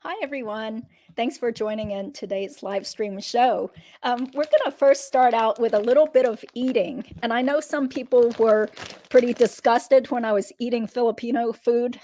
Hi, everyone. Thanks for joining in today's live stream show. We're going to first start out with a little bit of eating. And I know some people were pretty disgusted when I was eating Filipino food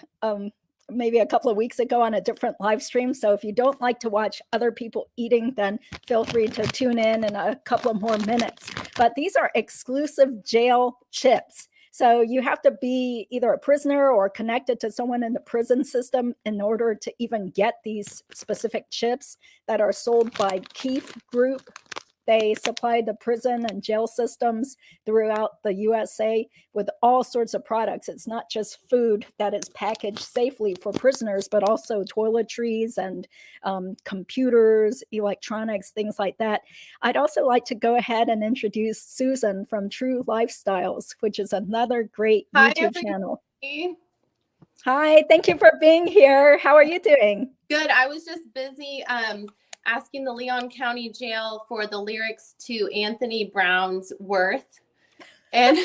maybe a couple of weeks ago on a different live stream. So if you don't like to watch other people eating, then feel free to tune in a couple of more minutes. But these are exclusive jail chips. So you have to be either a prisoner or connected to someone in the prison system in order to even get these specific chips that are sold by Keefe Group. They supply the prison and jail systems throughout the USA with all sorts of products. It's not just food that is packaged safely for prisoners, but also toiletries and computers, electronics, things like that. I'd also like to go ahead and introduce Susan from True Lifestyles, which is another great YouTube channel. Hi, thank you for being here. How are you doing? Good. I was just busy asking the Leon County Jail for the lyrics to Anthony Brown's Worth. And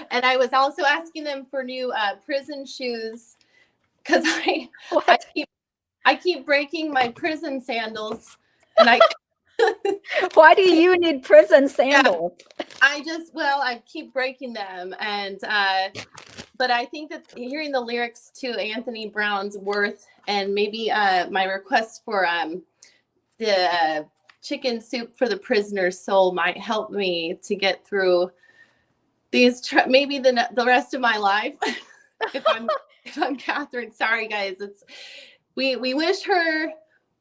I was also asking them for new prison shoes because I keep breaking my prison sandals. And why do you need prison sandals? Yeah, I keep breaking them. And but I think that hearing the lyrics to Anthony Brown's Worth and maybe my request for the chicken soup for the prisoner's soul might help me to get through these maybe the rest of my life. if I'm Catherine, sorry guys, we wish her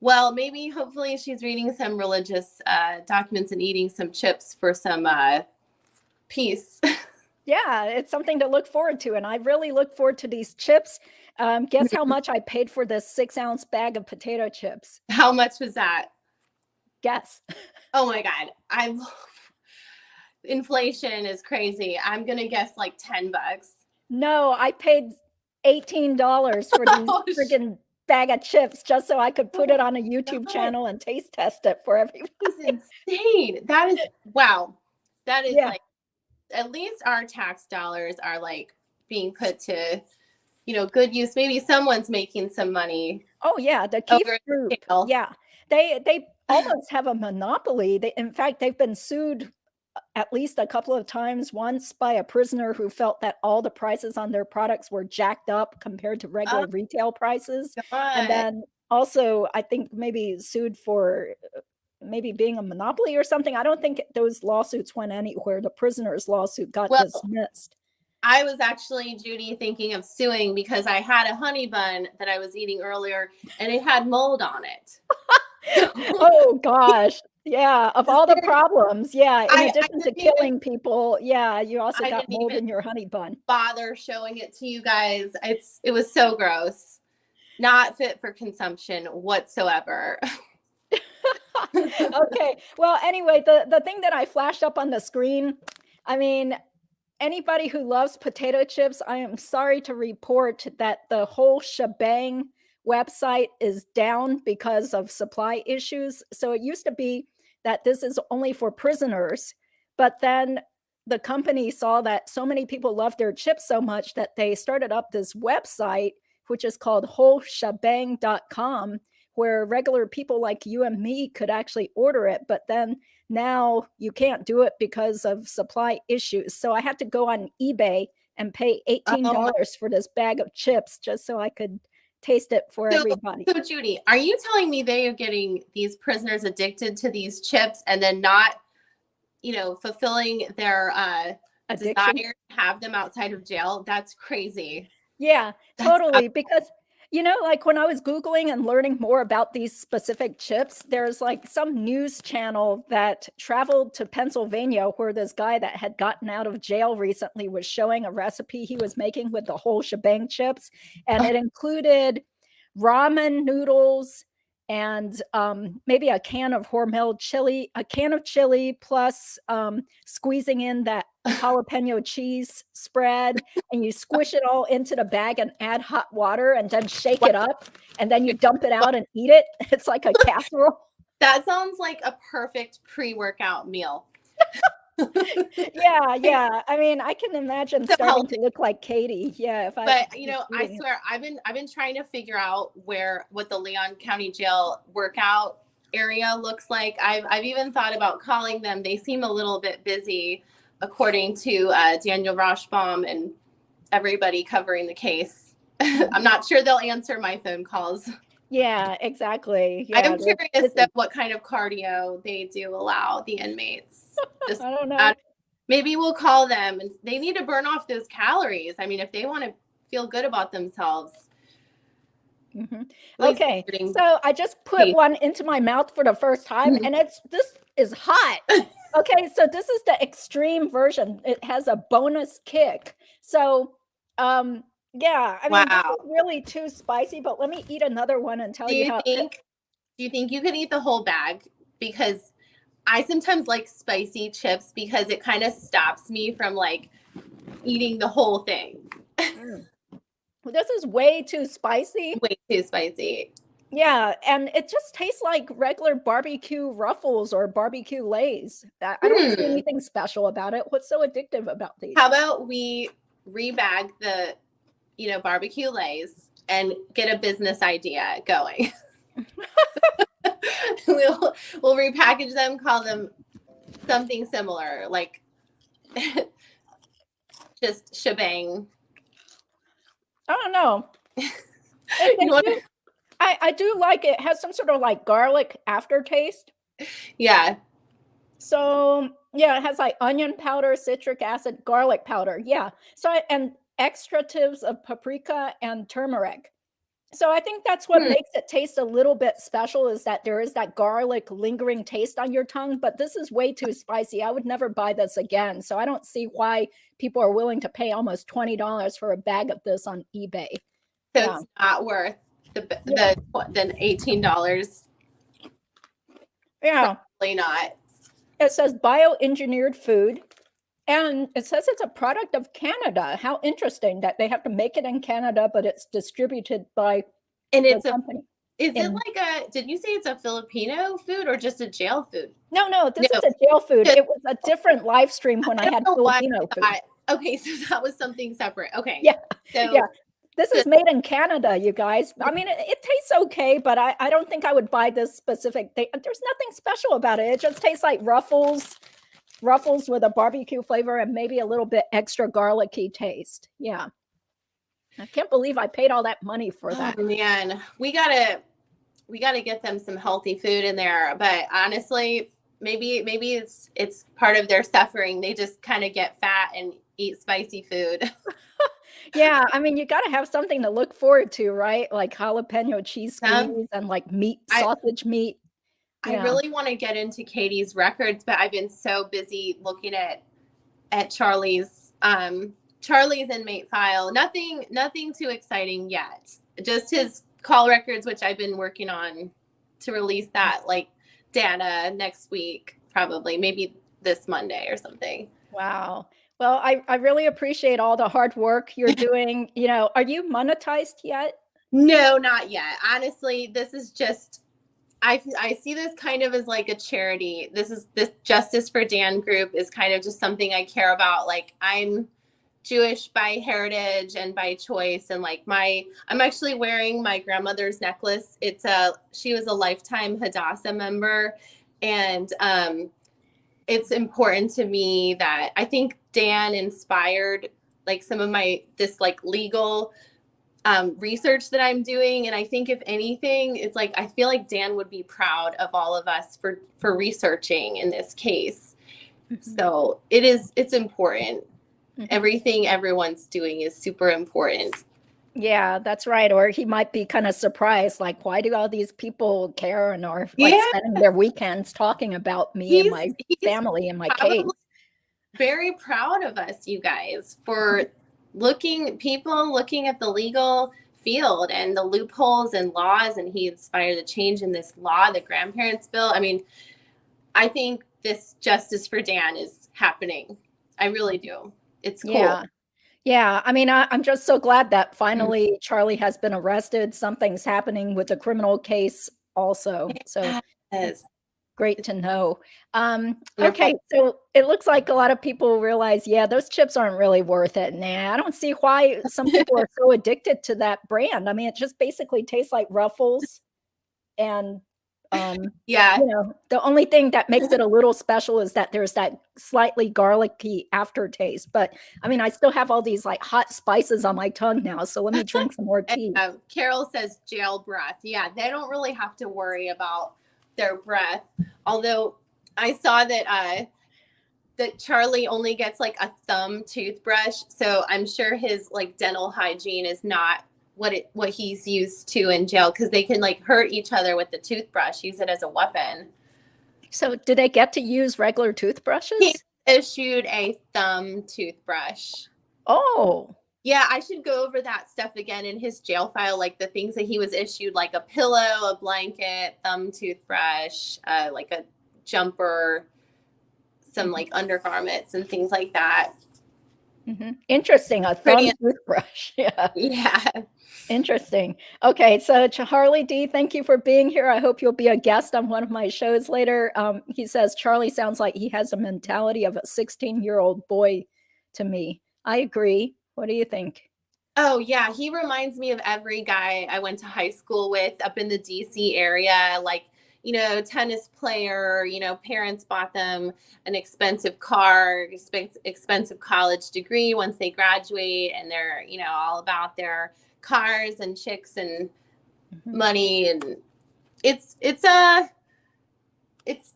well. Maybe hopefully she's reading some religious documents and eating some chips for some peace. Yeah, it's something to look forward to, and I really look forward to these chips. Guess how much I paid for this 6-ounce bag of potato chips? How much was that? Guess. Oh my God. Inflation is crazy. I'm going to guess like $10. No, I paid $18 for these freaking bag of chips just so I could put it on a YouTube channel and taste test it for everybody. That's insane. That is, wow. That is like, at least our tax dollars are like being put to, good use. Maybe someone's making some money. Oh yeah, the Keefe Group. Yeah, they almost have a monopoly. In fact, they've been sued at least a couple of times. Once by a prisoner who felt that all the prices on their products were jacked up compared to regular retail prices. God. And then also, I think maybe sued for maybe being a monopoly or something. I don't think those lawsuits went anywhere. The prisoner's lawsuit got dismissed. I was actually, Judy, thinking of suing because I had a honey bun that I was eating earlier and it had mold on it. Oh gosh. Yeah, of all the problems. Yeah, in addition to killing people, yeah, you also got mold in your honey bun. Bother showing it to you guys. It was so gross. Not fit for consumption whatsoever. Okay. Well, anyway, the thing that I flashed up on the screen, I mean, anybody who loves potato chips, I am sorry to report that the Whole Shabang website is down because of supply issues. So it used to be that this is only for prisoners, but then the company saw that so many people loved their chips so much that they started up this website, which is called wholeshabang.com, where regular people like you and me could actually order it. But then now you can't do it because of supply issues. So I had to go on eBay and pay $18 for this bag of chips just so I could taste it for everybody. So Judy, are you telling me they are getting these prisoners addicted to these chips and then not, fulfilling their desire to have them outside of jail? That's crazy. Yeah, totally. Because like when I was Googling and learning more about these specific chips, there's like some news channel that traveled to Pennsylvania where this guy that had gotten out of jail recently was showing a recipe he was making with the Whole Shabang chips. And it included ramen noodles and maybe a can of Hormel chili, a can of chili plus squeezing in that jalapeno cheese spread, and you squish it all into the bag and add hot water and then shake it up and then you dump it out and eat it. It's like a casserole. That sounds like a perfect pre-workout meal. Yeah. I mean, I can imagine So starting to healthy. look like Katie. Yeah, if I But was I eating it. swear I've been trying to figure out what the Leon County Jail workout area looks like. I've even thought about calling them. They seem a little bit busy, according to Daniel Roshbaum and everybody covering the case. I'm not sure they'll answer my phone calls. Yeah, exactly. I Yeah, am they're curious busy. what kind of cardio they do allow the inmates. Just I don't know. maybe we'll call them, and they need to burn off those calories. I mean, if they want to feel good about themselves. Mhm. At least Okay, getting so I just put paid. one into my mouth for the first time, and this is hot. Okay, so this is the extreme version. It has a bonus kick. So, yeah, I mean, this Wow. is really too spicy, but let me eat another one and tell you how. Do you think you could eat the whole bag? Because I sometimes like spicy chips because it kind of stops me from like eating the whole thing. Mm. This is way too spicy. Way too spicy. Yeah, and it just tastes like regular barbecue Ruffles or barbecue Lays. I don't see Hmm. anything special about it. What's so addictive about these? How about we rebag the, barbecue Lays and get a business idea going? we'll repackage them, call them something similar, like just shebang. I don't know. I do like it. It has some sort of like garlic aftertaste. Yeah. So yeah, it has like onion powder, citric acid, garlic powder. Yeah. And extractives of paprika and turmeric. So I think that's what Hmm. makes it taste a little bit special is that there is that garlic lingering taste on your tongue, but this is way too spicy. I would never buy this again. So I don't see why people are willing to pay almost $20 for a bag of this on eBay. So Yeah. it's not worth the Yeah. $18. Yeah. Probably not. It says bioengineered food. And it says it's a product of Canada. How interesting that they have to make it in Canada, but it's distributed by And the it's company. is it like did you say it's a Filipino food or just a jail food? No, this No. is a jail food. It was a different live stream when I don't had know why Filipino I food. thought, okay, so that was something separate. Okay. Yeah, So yeah. This is made in Canada, you guys. I mean, it tastes okay, but I don't think I would buy this specific thing. There's nothing special about it. It just tastes like Ruffles with a barbecue flavor and maybe a little bit extra garlicky taste. Yeah. I can't believe I paid all that money for that. Oh man, we gotta get them some healthy food in there. But honestly, maybe it's part of their suffering. They just kind of get fat and eat spicy food. Yeah, I mean, you got to have something to look forward to, right? Like jalapeno cheese Some squeeze and like meat, I sausage meat. I Yeah. really want to get into Katie's records, but I've been so busy looking at Charlie's inmate file. Nothing too exciting yet. Just his call records, which I've been working on to release that like data next week, probably maybe this Monday or something. Wow. Well, I really appreciate all the hard work you're doing. Are you monetized yet? No, not yet. Honestly, this is just I see this kind of as like a charity. This Justice for Dan group is kind of just something I care about. Like I'm Jewish by heritage and by choice, and like I'm actually wearing my grandmother's necklace. She was a lifetime Hadassah member, and it's important to me that I think Dan inspired like some of this like legal research that I'm doing. And I think if anything, it's like I feel like Dan would be proud of all of us for researching in this case. Mhm. So it's important. Mhm. Everything everyone's doing is super important. Yeah, that's right. Or he might be kind of surprised, like, why do all these people care and are like Yeah, spending their weekends talking about me and my he's family and my probably case? very proud of us, you guys, for looking at the legal field and the loopholes and laws, and he inspired the change in this law, the grandparents bill. I mean, I think this justice for Dan is happening. I really do. It's cool. Yeah. Yeah, I mean, I'm just so glad that finally Charlie has been arrested. Something's happening with the criminal case also. So Yes. great to know. Okay, so it looks like a lot of people realize, yeah, those chips aren't really worth it. Nah, I don't see why some people are so addicted to that brand. I mean, it just basically tastes like Ruffles, and Yeah. you know, the only thing that makes it a little special is that there's that slightly garlicky aftertaste. But I mean, I still have all these like hot spices on my tongue now, so let me drink some more tea. Carol says jail breath. Yeah, they don't really have to worry about their breath. Although I saw that that Charlie only gets like a thumb toothbrush, so I'm sure his like dental hygiene is not what he's used to in jail, because they can like hurt each other with the toothbrush, use it as a weapon. So did they get to use regular toothbrushes? He issued a thumb toothbrush. Oh. Yeah, I should go over that stuff again in his jail file, like the things that he was issued, like a pillow, a blanket, thumb toothbrush, like a jumper, some like undergarments and things like that. Interesting. A thumb toothbrush. Yeah. Yeah. Interesting. Okay, so Charlie D, thank you for being here. I hope you'll be a guest on one of my shows later. He says, Charlie sounds like he has a mentality of a 16-year-old boy to me. I agree. What do you think? Oh, yeah. He reminds me of every guy I went to high school with up in the DC area, like, you know, tennis player, you know, parents bought them an expensive car, expensive college degree once they graduate, and they're, you know, all about their cars and chicks and money. And it's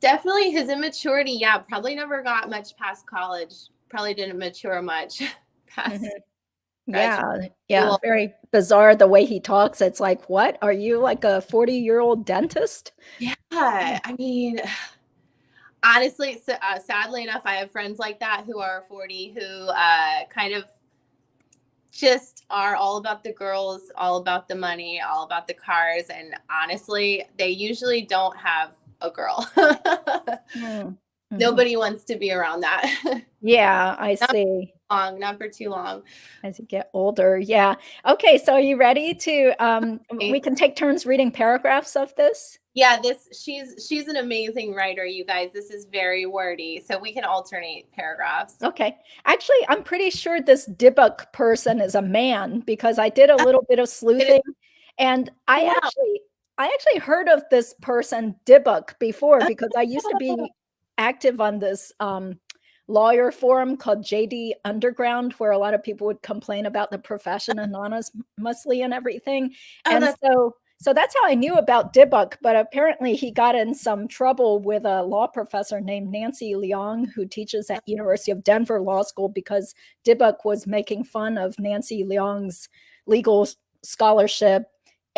definitely his immaturity. Yeah, probably never got much past college. Probably didn't mature much past. Yeah, very bizarre the way he talks. It's like, what? Are you like a 40-year-old dentist? Yeah, I mean, honestly, sadly enough, I have friends like that who are 40 who kind of just are all about the girls, all about the money, all about the cars. And honestly, they usually don't have a girl. Nobody wants to be around that. Yeah, I see. Not for too long. As you get older. Yeah. Okay, so are you ready to we can take turns reading paragraphs of this? Yeah, she's an amazing writer, you guys. This is very wordy, so we can alternate paragraphs. Okay. Actually, I'm pretty sure this dybbuk person is a man, because I did a little bit of sleuthing, and I actually heard of this person dybbuk before, because I used to be active on this lawyer forum called JD Underground, where a lot of people would complain about the profession anonymously and everything. And so that's how I knew about dybbuk. But apparently he got in some trouble with a law professor named Nancy Leong, who teaches at University of Denver Law School, because dybbuk was making fun of Nancy Leong's legal scholarship.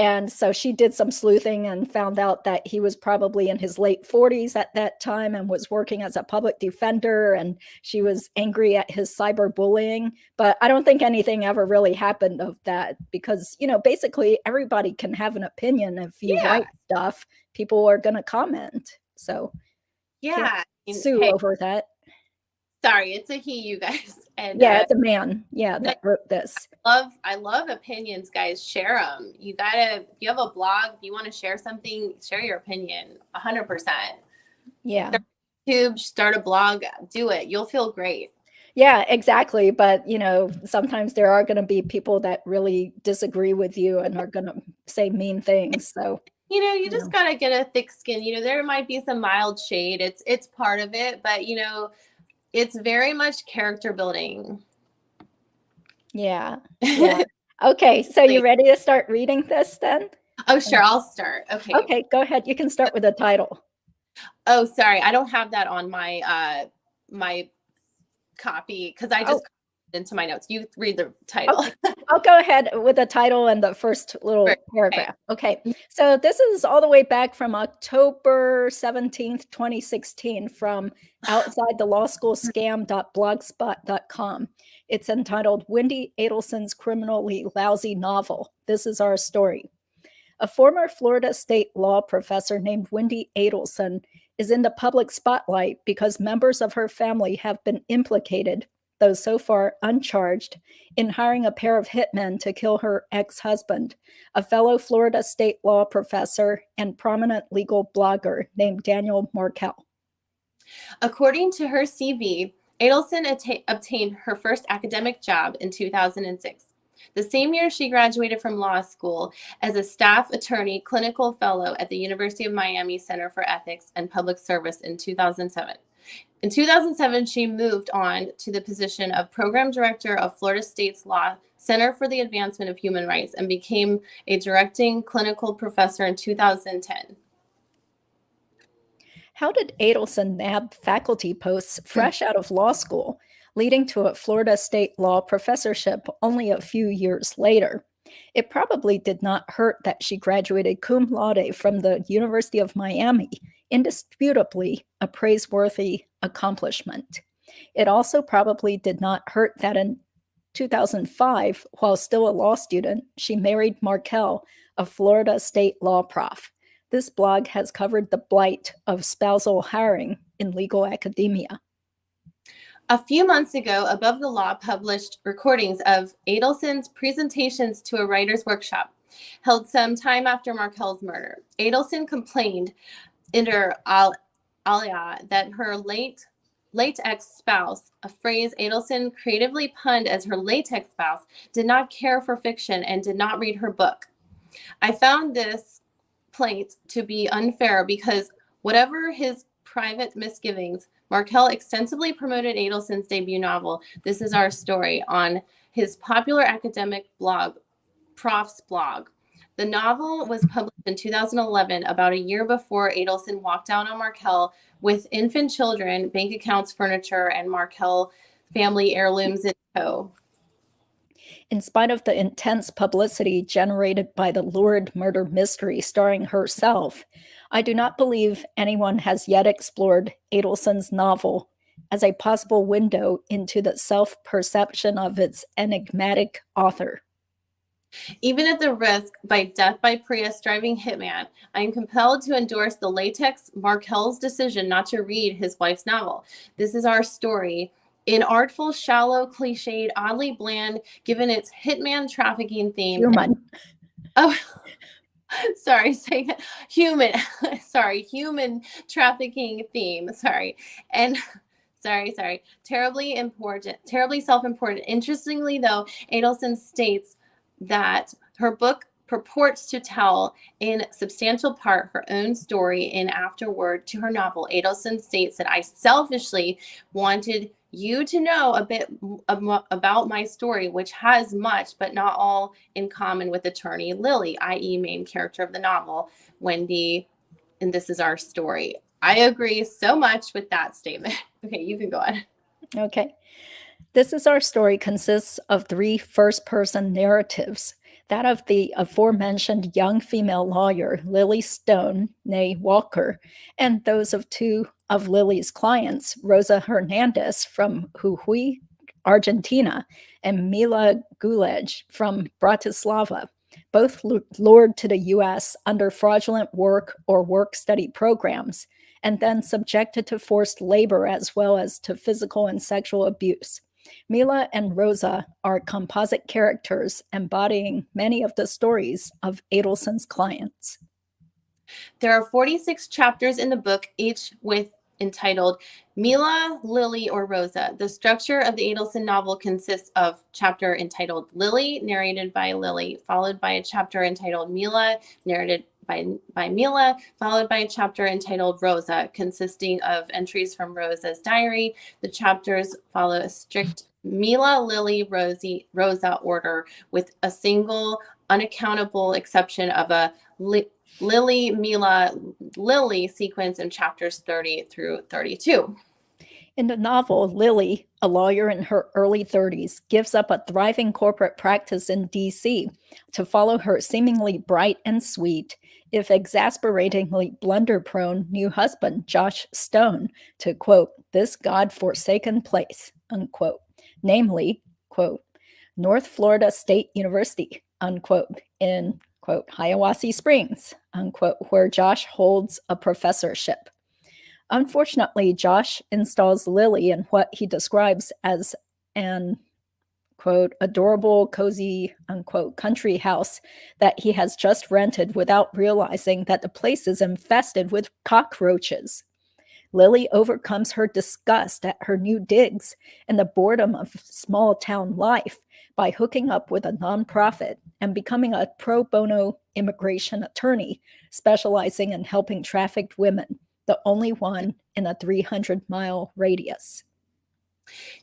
And so she did some sleuthing and found out that he was probably in his late 40s at that time and was working as a public defender. And she was angry at his cyberbullying. But I don't think anything ever really happened of that, because, you know, basically everybody can have an opinion. If you write stuff, people are going to comment. So sue over that. Sorry, it's a he, you guys. And yeah, it's a man. Yeah, that wrote this. I love opinions, guys. Share them. You gotta. If you have a blog, if you want to share something, share your opinion. 100%. Yeah. Start YouTube, start a blog, do it. You'll feel great. Yeah, exactly. But you know, sometimes there are going to be people that really disagree with you and are going to say mean things. So you know, you just gotta get a thick skin. You know, there might be some mild shade. It's part of it, but you know. It's very much character building. Yeah. Okay, so you ready to start reading this then? Oh, sure. I'll start. Okay. Okay, go ahead. You can start with the title. Oh, sorry. I don't have that on my my copy, because I just into my notes. You read the title. Okay. I'll go ahead with the title and the first little paragraph. Okay. So this is all the way back from October 17th, 2016, from outsidethelawschoolscam.blogspot.com. It's entitled Wendi Adelson's Criminally Lousy Novel. This is our story. A former Florida state law professor named Wendi Adelson is in the public spotlight because members of her family have been implicated though so far uncharged, in hiring a pair of hitmen to kill her ex-husband, a fellow Florida state law professor and prominent legal blogger named Daniel Markel. According to her CV, Adelson obtained her first academic job in 2006. The same year she graduated from law school as a staff attorney clinical fellow at the University of Miami Center for Ethics and Public Service in 2007. In 2007, she moved on to the position of program director of Florida State's Law Center for the Advancement of Human Rights and became a directing clinical professor in 2010. How did Adelson nab faculty posts fresh out of law school, leading to a Florida state law professorship only a few years later? It probably did not hurt that she graduated cum laude from the University of Miami, indisputably a praiseworthy accomplishment. It also probably did not hurt that in 2005, while still a law student, she married Markel, a Florida state law prof. This blog has covered the blight of spousal hiring in legal academia. A few months ago, Above the Law published recordings of Adelson's presentations to a writer's workshop held some time after Markel's murder. Adelson complained inter alia that her late ex-spouse, a phrase Adelson creatively punned as her latex spouse, did not care for fiction and did not read her book. I found this complaint to be unfair because whatever his private misgivings, Markel extensively promoted Adelson's debut novel, This Is Our Story, on his popular academic blog, Prof's Blog. The novel was published in 2011, about a year before Adelson walked out on Markel with infant children, bank accounts, furniture, and Markel family heirlooms in tow. In spite of the intense publicity generated by the lurid murder mystery starring herself, I do not believe anyone has yet explored Adelson's novel as a possible window into the self-perception of its enigmatic author. Even at the risk by death by Prius driving hitman, I am compelled to endorse the latex Markel's decision not to read his wife's novel. This Is Our Story. Inartful, shallow, cliched, oddly bland, given its hitman trafficking theme. Human. Human trafficking theme. Terribly self-important. Interestingly, though, Adelson states that her book purports to tell in substantial part her own story in afterword to her novel. Adelson states that I selfishly wanted you to know a bit about my story, which has much, but not all, in common with attorney Lily, i.e. main character of the novel, Wendi, and This Is Our Story. I agree so much with that statement. Okay, you can go on. Okay. This Is Our Story consists of 3 first-person narratives, that of the aforementioned young female lawyer, Lily Stone, née Walker, and those of 2 of Lily's clients, Rosa Hernandez from Jujuy, Argentina, and Mila Gulej from Bratislava, both lured to the U.S. under fraudulent work or work-study programs, and then subjected to forced labor as well as to physical and sexual abuse. Mila and Rosa are composite characters embodying many of the stories of Adelson's clients. There are 46 chapters in the book, each with entitled Mila, Lily, or Rosa. The structure of the Adelson novel consists of chapter entitled Lily, narrated by Lily, followed by a chapter entitled Mila, narrated by Mila, followed by a chapter entitled Rosa, consisting of entries from Rosa's diary. The chapters follow a strict Mila, Lily, Rosa order, with a single unaccountable exception of a Lily, Mila, Lily sequence in chapters 30 through 32. In the novel, Lily, a lawyer in her early 30s, gives up a thriving corporate practice in D.C. to follow her seemingly bright and sweet, if exasperatingly blunder-prone new husband, Josh Stone, to, quote, this God-forsaken place, unquote, namely, quote, North Florida State University, unquote, in, quote, Hiawassee Springs, unquote, where Josh holds a professorship. Unfortunately, Josh installs Lily in what he describes as and, quote, adorable, cozy, unquote, country house that he has just rented without realizing that the place is infested with cockroaches. Lily overcomes her disgust at her new digs and the boredom of small town life by hooking up with a nonprofit and becoming a pro bono immigration attorney specializing in helping trafficked women, the only one in a 300-mile radius.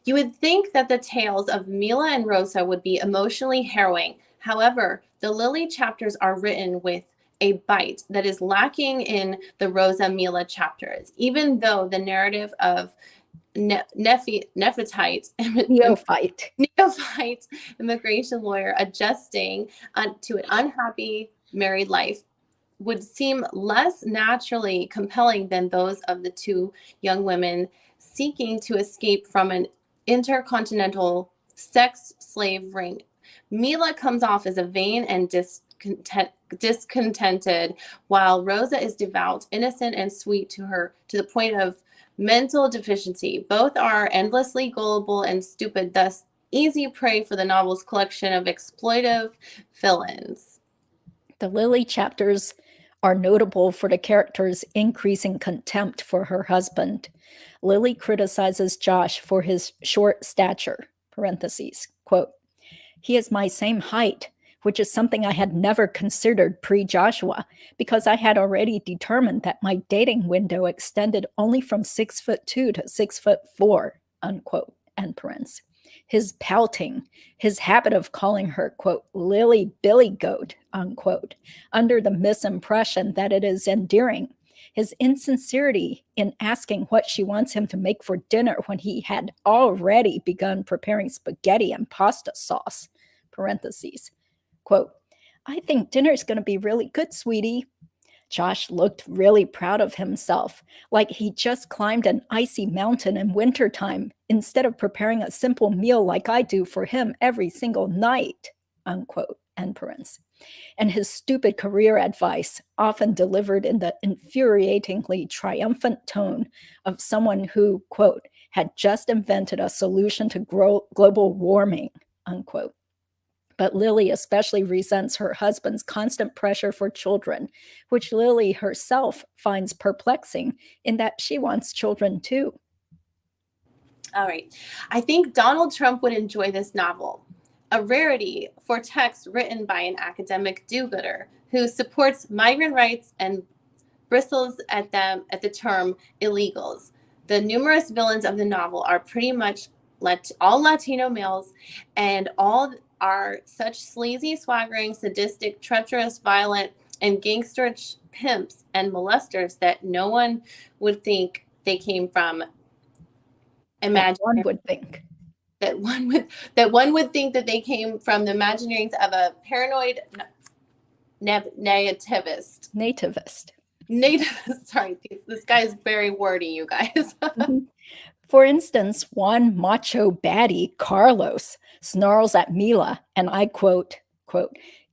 You would think that the tales of Mila and Rosa would be emotionally harrowing. However, the Lily chapters are written with a bite that is lacking in the Rosa Mila chapters, even though the narrative of neophyte immigration lawyer adjusting to an unhappy married life would seem less naturally compelling than those of the two young women seeking to escape from an intercontinental sex slave ring. Mila comes off as a vain and discontented, while Rosa is devout, innocent, and sweet to the point of mental deficiency. Both are endlessly gullible and stupid, thus easy prey for the novel's collection of exploitive villains. The Lily chapters are notable for the character's increasing contempt for her husband. Lily criticizes Josh for his short stature, parentheses, quote, he is my same height, which is something I had never considered pre-Joshua because I had already determined that my dating window extended only from 6'2" to 6'4", unquote, end parens. His pouting, his habit of calling her, quote, Lily Billy Goat, unquote, under the misimpression that it is endearing, his insincerity in asking what she wants him to make for dinner when he had already begun preparing spaghetti and pasta sauce, parentheses, quote, I think dinner's going to be really good, sweetie. Josh looked really proud of himself, like he just climbed an icy mountain in wintertime instead of preparing a simple meal like I do for him every single night, unquote, end parens. And his stupid career advice, often delivered in the infuriatingly triumphant tone of someone who, quote, had just invented a solution to global warming, unquote. But Lily especially resents her husband's constant pressure for children, which Lily herself finds perplexing in that she wants children too. All right. I think Donald Trump would enjoy this novel. A rarity for text written by an academic do-gooder who supports migrant rights and bristles at the term illegals. The numerous villains of the novel are pretty much all Latino males, and all are such sleazy, swaggering, sadistic, treacherous, violent, and gangster pimps and molesters that no one would think they came from That one would think. That one would think that they came from the imaginaries of a paranoid nativist. Sorry, this guy is very wordy, you guys. For instance, one macho baddie, Carlos, snarls at Mila, and I quote,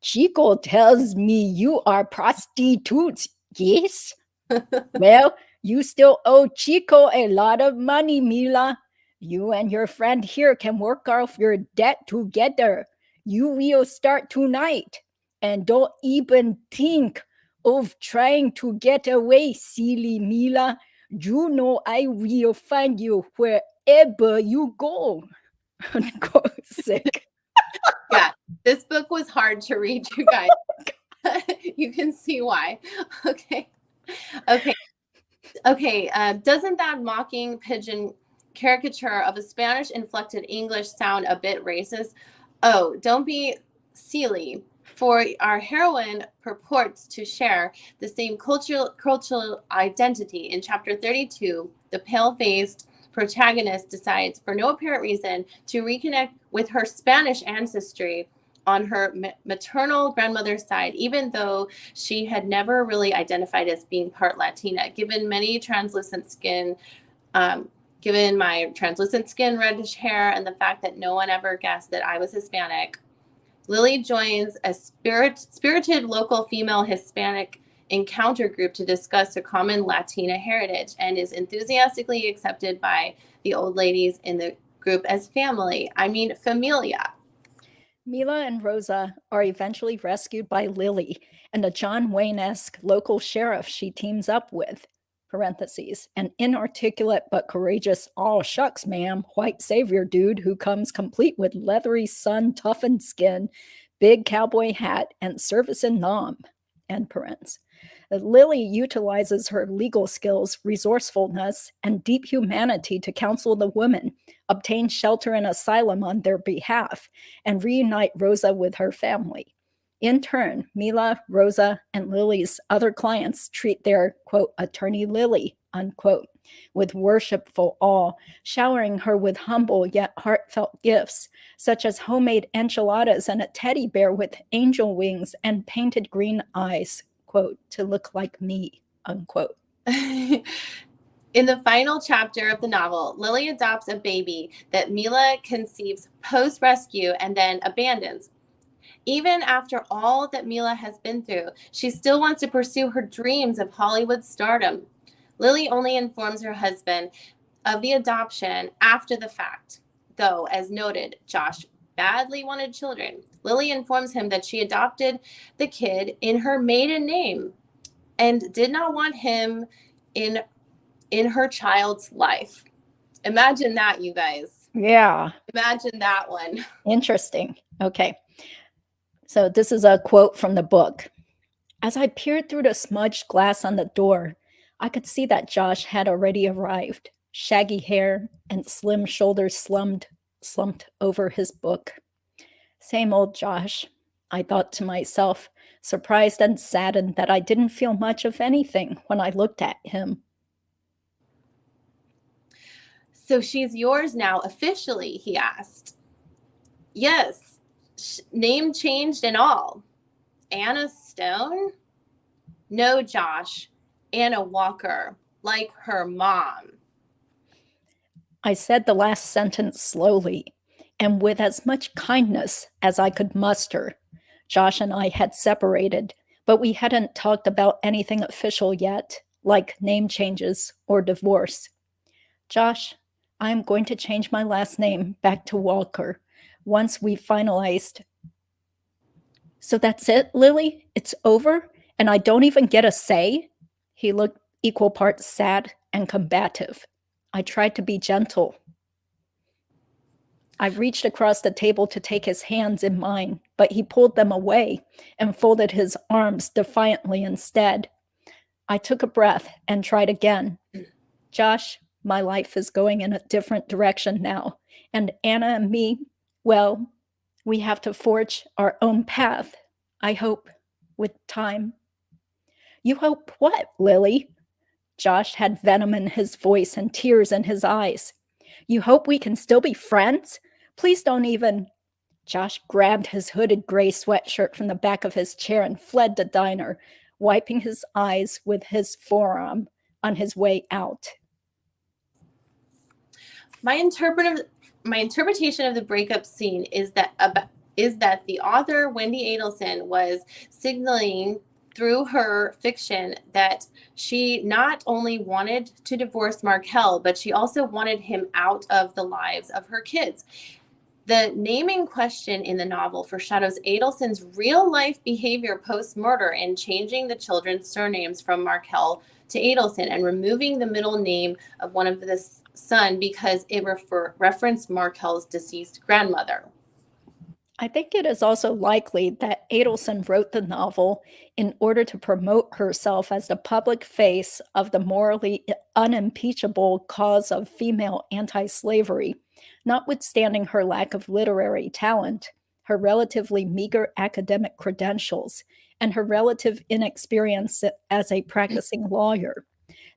Chico tells me you are prostitutes, yes? Well, you still owe Chico a lot of money, Mila. You and your friend here can work off your debt together. You will start tonight. And don't even think of trying to get away, silly Mila. You know I will find you wherever you go. Sick. Yeah, this book was hard to read, you guys. You can see why. Okay. Doesn't that mocking pigeon caricature of a Spanish-inflected English sound a bit racist? Oh, don't be silly. For our heroine purports to share the same cultural identity. In chapter 32, the pale-faced protagonist decides, for no apparent reason, to reconnect with her Spanish ancestry on her maternal grandmother's side, even though she had never really identified as being part Latina. Given my translucent skin, reddish hair, and the fact that no one ever guessed that I was Hispanic, Lily joins a spirited local female Hispanic encounter group to discuss her common Latina heritage and is enthusiastically accepted by the old ladies in the group as family. I mean, familia. Mila and Rosa are eventually rescued by Lily and a John Wayne-esque local sheriff she teams up with. Parentheses, an inarticulate but courageous, "aw shucks, ma'am," white savior dude who comes complete with leathery sun-toughened skin, big cowboy hat, and service in Nam. End parents. Lily utilizes her legal skills, resourcefulness, and deep humanity to counsel the women, obtain shelter and asylum on their behalf, and reunite Rosa with her family. In turn, Mila, Rosa, and Lily's other clients treat their, quote, attorney Lily, unquote, with worshipful awe, showering her with humble yet heartfelt gifts, such as homemade enchiladas and a teddy bear with angel wings and painted green eyes, quote, to look like me, unquote. In the final chapter of the novel, Lily adopts a baby that Mila conceives post-rescue and then abandons. Even after all that Mila has been through, she still wants to pursue her dreams of Hollywood stardom. Lily only informs her husband of the adoption after the fact. Though, as noted, Josh badly wanted children. Lily informs him that she adopted the kid in her maiden name and did not want him in her child's life. Imagine that, you guys. Yeah. Imagine that one. Interesting. Okay. So this is a quote from the book. As I peered through the smudged glass on the door, I could see that Josh had already arrived, shaggy hair and slim shoulders slumped over his book. Same old Josh, I thought to myself, surprised and saddened that I didn't feel much of anything when I looked at him. So she's yours now officially, he asked. Yes, name changed and all. Anna Stone? No, Josh. Anna Walker, like her mom. I said the last sentence slowly and with as much kindness as I could muster. Josh and I had separated, but we hadn't talked about anything official yet, like name changes or divorce. Josh, I am going to change my last name back to Walker once we finalized. So that's it, Lily? It's over? And I don't even get a say? He looked equal parts sad and combative. I tried to be gentle. I reached across the table to take his hands in mine, but he pulled them away and folded his arms defiantly instead. I took a breath and tried again. Josh, my life is going in a different direction now, and Anna and me, well, we have to forge our own path, I hope, with time. You hope what, Lily? Josh had venom in his voice and tears in his eyes. You hope we can still be friends? Please don't even. Josh grabbed his hooded gray sweatshirt from the back of his chair and fled the diner, wiping his eyes with his forearm on his way out. My interpretation of the breakup scene is that the author, Wendi Adelson, was signaling through her fiction that she not only wanted to divorce Markel, but she also wanted him out of the lives of her kids. The naming question in the novel foreshadows Adelson's real-life behavior post-murder in changing the children's surnames from Markel to Adelson and removing the middle name of one of the son because it referenced Markel's deceased grandmother. I think it is also likely that Adelson wrote the novel in order to promote herself as the public face of the morally unimpeachable cause of female anti-slavery, notwithstanding her lack of literary talent, her relatively meager academic credentials, and her relative inexperience as a practicing lawyer.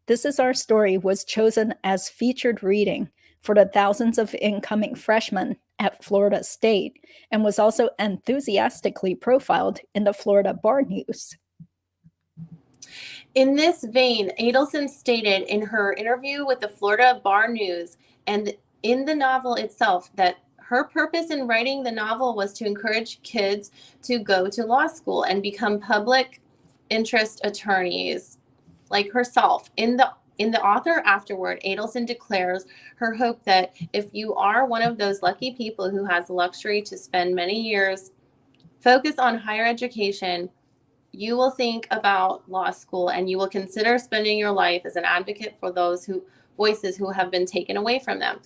This Is Our Story was chosen as featured reading for the thousands of incoming freshmen at Florida State and was also enthusiastically profiled in the Florida Bar News. In this vein, Adelson stated in her interview with the Florida Bar News and in the novel itself that her purpose in writing the novel was to encourage kids to go to law school and become public interest attorneys like herself. In the In the author afterward, Adelson declares her hope that if you are one of those lucky people who has the luxury to spend many years focused on higher education, you will think about law school and you will consider spending your life as an advocate for those voices who have been taken away from them.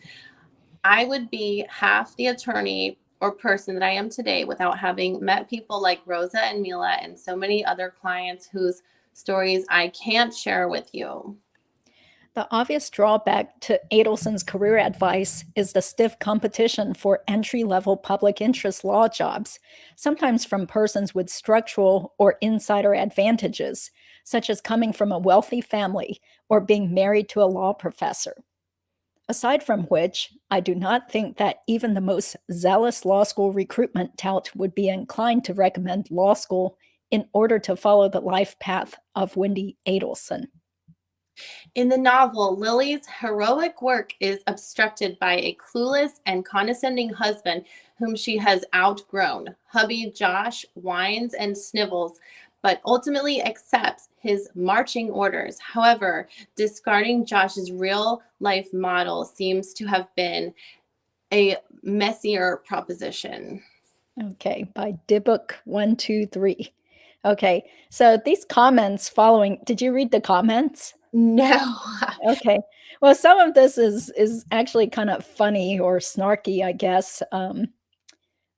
I would be half the attorney or person that I am today without having met people like Rosa and Mila and so many other clients whose stories I can't share with you. The obvious drawback to Adelson's career advice is the stiff competition for entry-level public interest law jobs, sometimes from persons with structural or insider advantages, such as coming from a wealthy family or being married to a law professor. Aside from which, I do not think that even the most zealous law school recruitment tout would be inclined to recommend law school in order to follow the life path of Wendi Adelson. In the novel, Lily's heroic work is obstructed by a clueless and condescending husband whom she has outgrown. Hubby Josh whines and snivels, but ultimately accepts his marching orders. However, discarding Josh's real-life model seems to have been a messier proposition. Okay, by dybbuk 123. Okay, so these comments following, did you read the comments? No. Okay. Well, some of this is actually kind of funny or snarky, I guess.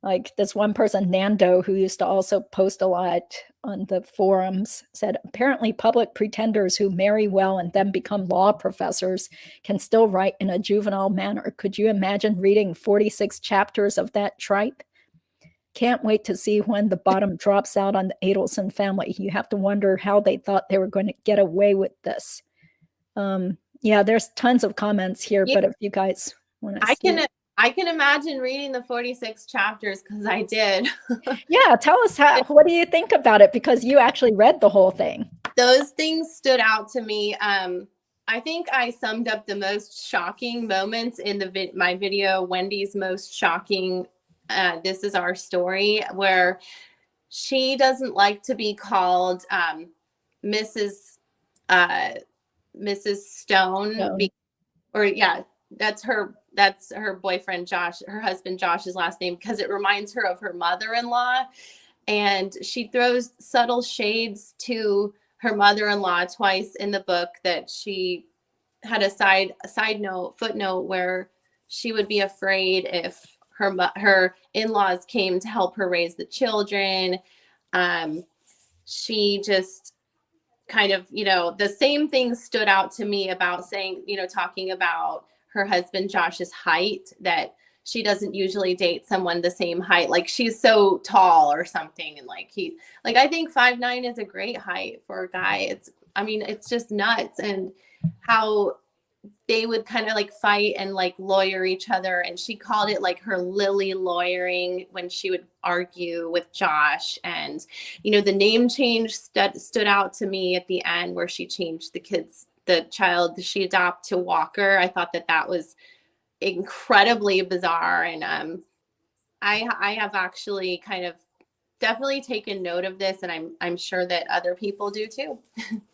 Like this one person, Nando, who used to also post a lot on the forums, said apparently public pretenders who marry well and then become law professors can still write in a juvenile manner. Could you imagine reading 46 chapters of that tripe? Can't wait to see when the bottom drops out on the Adelson family. You have to wonder how they thought they were going to get away with this. Yeah, there's tons of comments here, Yeah, but if you guys want to I can imagine reading the 46 chapters because I did. Yeah, tell us what do you think about it? Because you actually read the whole thing. Those things stood out to me. I think I summed up the most shocking moments in my video, Wendy's most shocking, This Is Our Story, where she doesn't like to be called Mrs. Stone. No. That's her boyfriend Josh, her husband Josh's last name, because it reminds her of her mother-in-law, and she throws subtle shades to her mother-in-law twice in the book, that she had a footnote where she would be afraid if her in-laws came to help her raise the children. She just kind of, the same thing stood out to me about saying, talking about her husband Josh's height, that she doesn't usually date someone the same height. Like she's so tall or something. And I think 5'9" is a great height for a guy. It's just nuts. And how they would kind of fight and lawyer each other. And she called it her Lily lawyering when she would argue with Josh. And, the name change stood out to me at the end, where she changed the child she adopted to Walker. I thought that was incredibly bizarre. And I have actually kind of definitely taken note of this, and I'm sure that other people do too.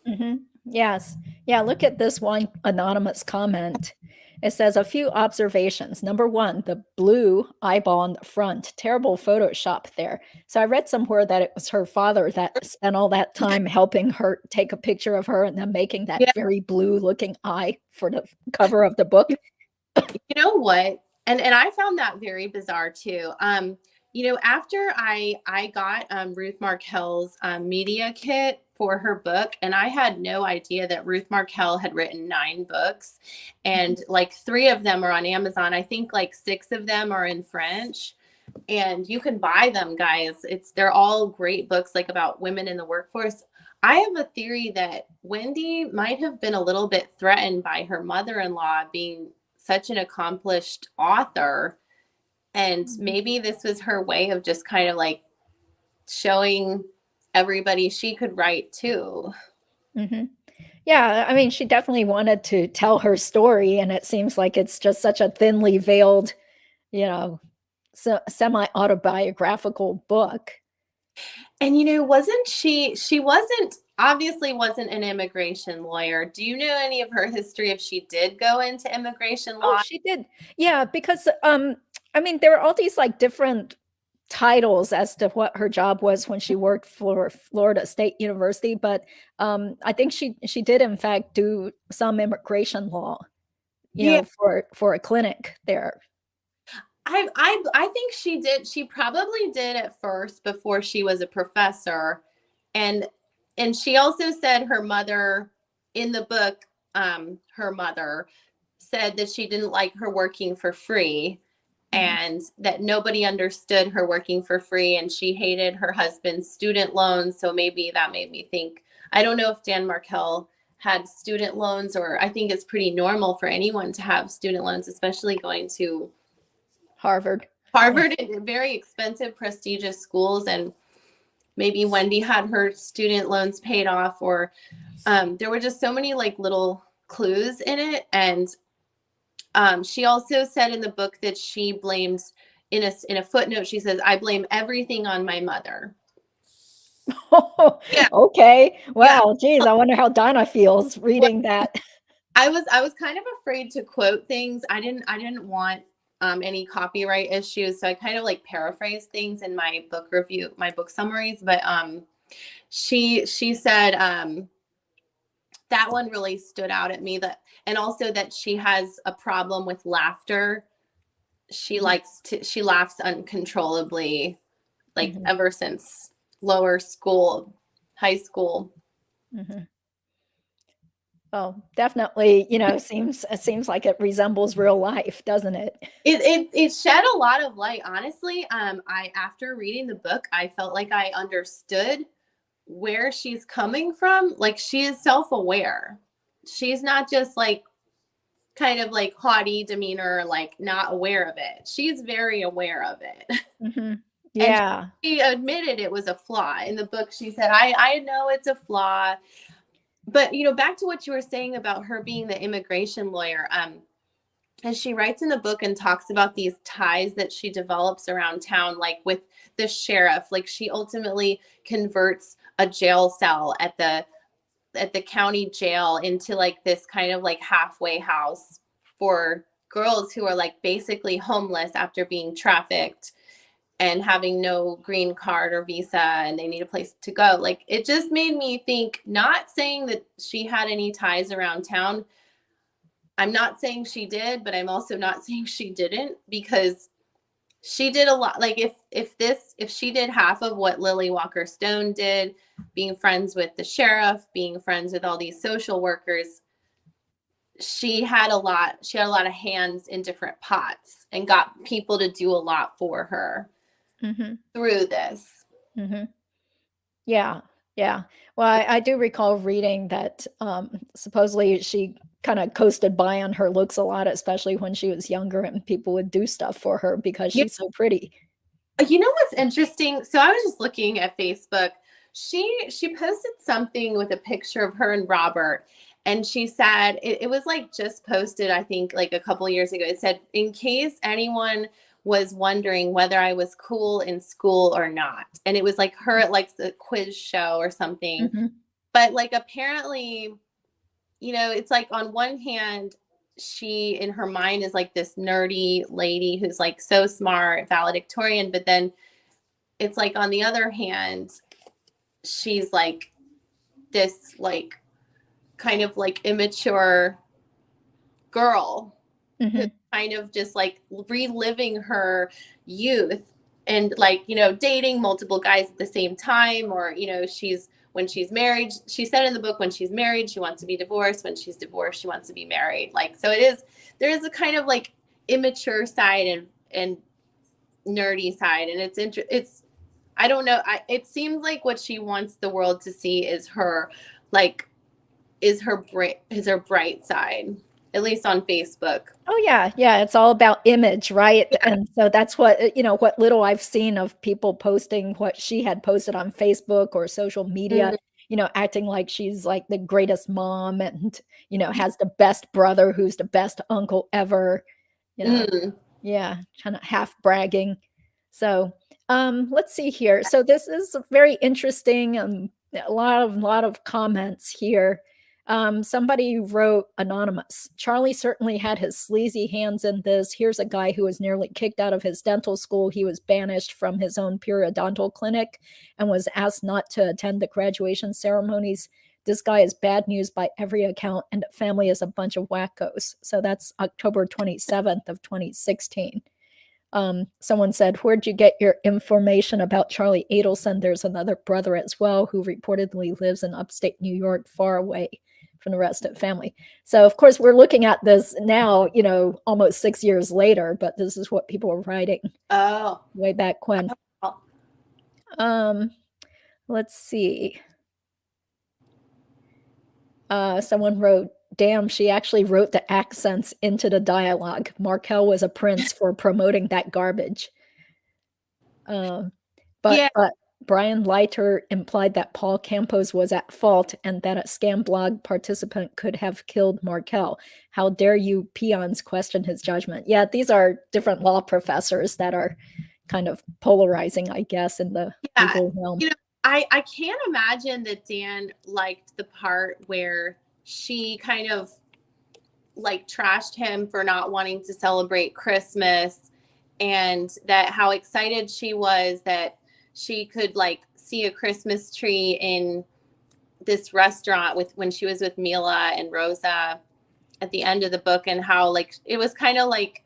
Mm-hmm. Yes. Yeah, look at this one anonymous comment. It says a few observations. Number one, the blue eyeball on the front, terrible Photoshop there. So I read somewhere that it was her father that spent all that time helping her take a picture of her and then making that very blue looking eye for the cover of the book. You know what? And I found that very bizarre too. After I got Ruth Markel's media kit for her book, and I had no idea that Ruth Markel had written 9 books, and 3 of them are on Amazon. I think 6 of them are in French, and you can buy them, guys. They're all great books, about women in the workforce. I have a theory that Wendi might have been a little bit threatened by her mother-in-law being such an accomplished author. And maybe this was her way of just kind of showing everybody she could write too. Mm-hmm. Yeah, she definitely wanted to tell her story, and it seems like it's just such a thinly veiled, semi-autobiographical book. And she wasn't obviously wasn't an immigration lawyer. Do you know any of her history if she did go into immigration Oh, law? she did. Yeah, because, I mean, there are all these, like, different titles as to what her job was when she worked for Florida State University, but, I think she did in fact do some immigration law, Yeah, for a clinic there. I think she did. She probably did at first before she was a professor, and she also said her mother in the book. Her mother said that she didn't like her working for free, Mhm. and that nobody understood her working for free, and she hated her husband's student loans. So maybe that made me think. I don't know if Dan Markel had student loans, or I think it's pretty normal for anyone to have student loans, especially going to Harvard. Yeah. Harvard and very expensive, prestigious schools, and maybe Wendy had her student loans paid off, or there were just so many like little clues in it. And she also said in the book that she blames in a footnote. She says, "I blame everything on my mother." Yeah, Okay. yeah. Wow, geez, I wonder how Donna feels Well, reading that. I was kind of afraid to quote things. I didn't want any copyright issues, so I kind of like paraphrased things in my book review, my book summaries. But she said that one really stood out at me, that and also that she has a problem with laughter. Mhm, She laughs uncontrollably, like mhm, ever since lower school, high school. mhm. Well, definitely, it seems like it resembles real life, doesn't it? It shed a lot of light, honestly. I After reading the book, I felt like I understood where she's coming from. Like, she is self-aware. She's not just like kind of like haughty demeanor, like not aware of it. She's very aware of it. Mhm. And Yeah. she admitted it was a flaw. In the book, she said, I know it's a flaw. But back to what you were saying about her being the immigration lawyer. And she writes in the book and talks about these ties that she develops around town, like with the sheriff. Like, she ultimately converts a jail cell at the county jail into like this kind of like halfway house for girls who are like basically homeless after being trafficked and having no green card or visa, and they need a place to go. Like, it just made me think, not saying that she had any ties around town. I'm not saying she did, but I'm also not saying she didn't, because she did a lot. Like, if she did half of what Lily Walker Stone did, being friends with the sheriff, being friends with all these social workers, she had a lot of hands in different pots and got people to do a lot for her Mhm, through this. mhm. Yeah, yeah. Well, I do recall reading that, supposedly she kinda coasted by on her looks a lot, especially when she was younger, and people would do stuff for her because Yeah. she's so pretty. You know what's interesting? So I was just looking at Facebook. She posted something with a picture of her and Robert, and she said it was like just posted, I think, like a couple years ago. It said, "In case anyone was wondering whether I was cool in school or not," and it was like her at like the quiz show or something. Mhm, But like, apparently, it's like on one hand, she in her mind is like this nerdy lady who's like so smart, valedictorian, but then it's like on the other hand, she's like this like kind of like immature girl who's mhm. kind of just like reliving her youth, and like, dating multiple guys at the same time, or she's when she's married, she said in the book, when she's married she wants to be divorced, when she's divorced she wants to be married. Like, so there is a kind of like immature side and nerdy side, and it's I don't know. It seems like what she wants the world to see is her, like, is her bright side, at least on Facebook. Oh, yeah, yeah, it's all about image, right? Yeah. And so that's what, what little I've seen of people posting what she had posted on Facebook or social media, Mm, acting like she's, like, the greatest mom and, has the best brother who's the best uncle ever, you know? mm. Yeah, kinda half bragging. So, Let's see here. So this is very interesting. A lot of comments here. Somebody wrote anonymous. Charlie certainly had his sleazy hands in this. Here's a guy who was nearly kicked out of his dental school. He was banished from his own periodontal clinic and was asked not to attend the graduation ceremonies. This guy is bad news by every account, and the family is a bunch of wackos. So that's October 27th of 2016. Someone said, where'd you get your information about Charlie Adelson? There's another brother as well who reportedly lives in upstate New York, far away from the rest of the family. So, of course, we're looking at this now, almost 6 years later, but this is what people were writing way back when. Let's see. Someone wrote, damn, she actually wrote the accents into the dialogue. Markel was a prince for promoting that garbage. But Brian Leiter implied that Paul Campos was at fault and that a scam blog participant could have killed Markel. How dare you peons question his judgment? Yeah, these are different law professors that are kind of polarizing, I guess, in the legal realm. I can't imagine that Dan liked the part where she kind of like trashed him for not wanting to celebrate Christmas, and that how excited she was that she could like see a Christmas tree in this restaurant when she was with Mila and Rosa at the end of the book, and how like it was kind of like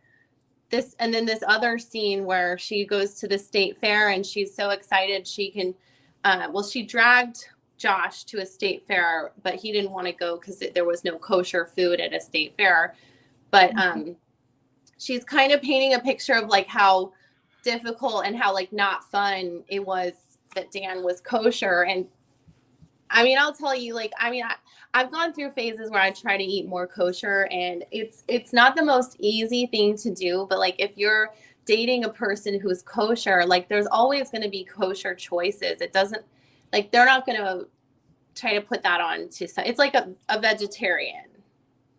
this. And then this other scene where she goes to the state fair and she's so excited she can she dragged Josh to a state fair, but he didn't want to go because there was no kosher food at a state fair. But she's kind of painting a picture of like how difficult and how like not fun it was that Dan was kosher. And I mean, I'll tell you, like, I mean, I've gone through phases where I try to eat more kosher, and it's not the most easy thing to do. But like, if you're dating a person who's kosher, like there's always going to be kosher choices. It doesn't like they're not going to try to put that on to it's like a vegetarian,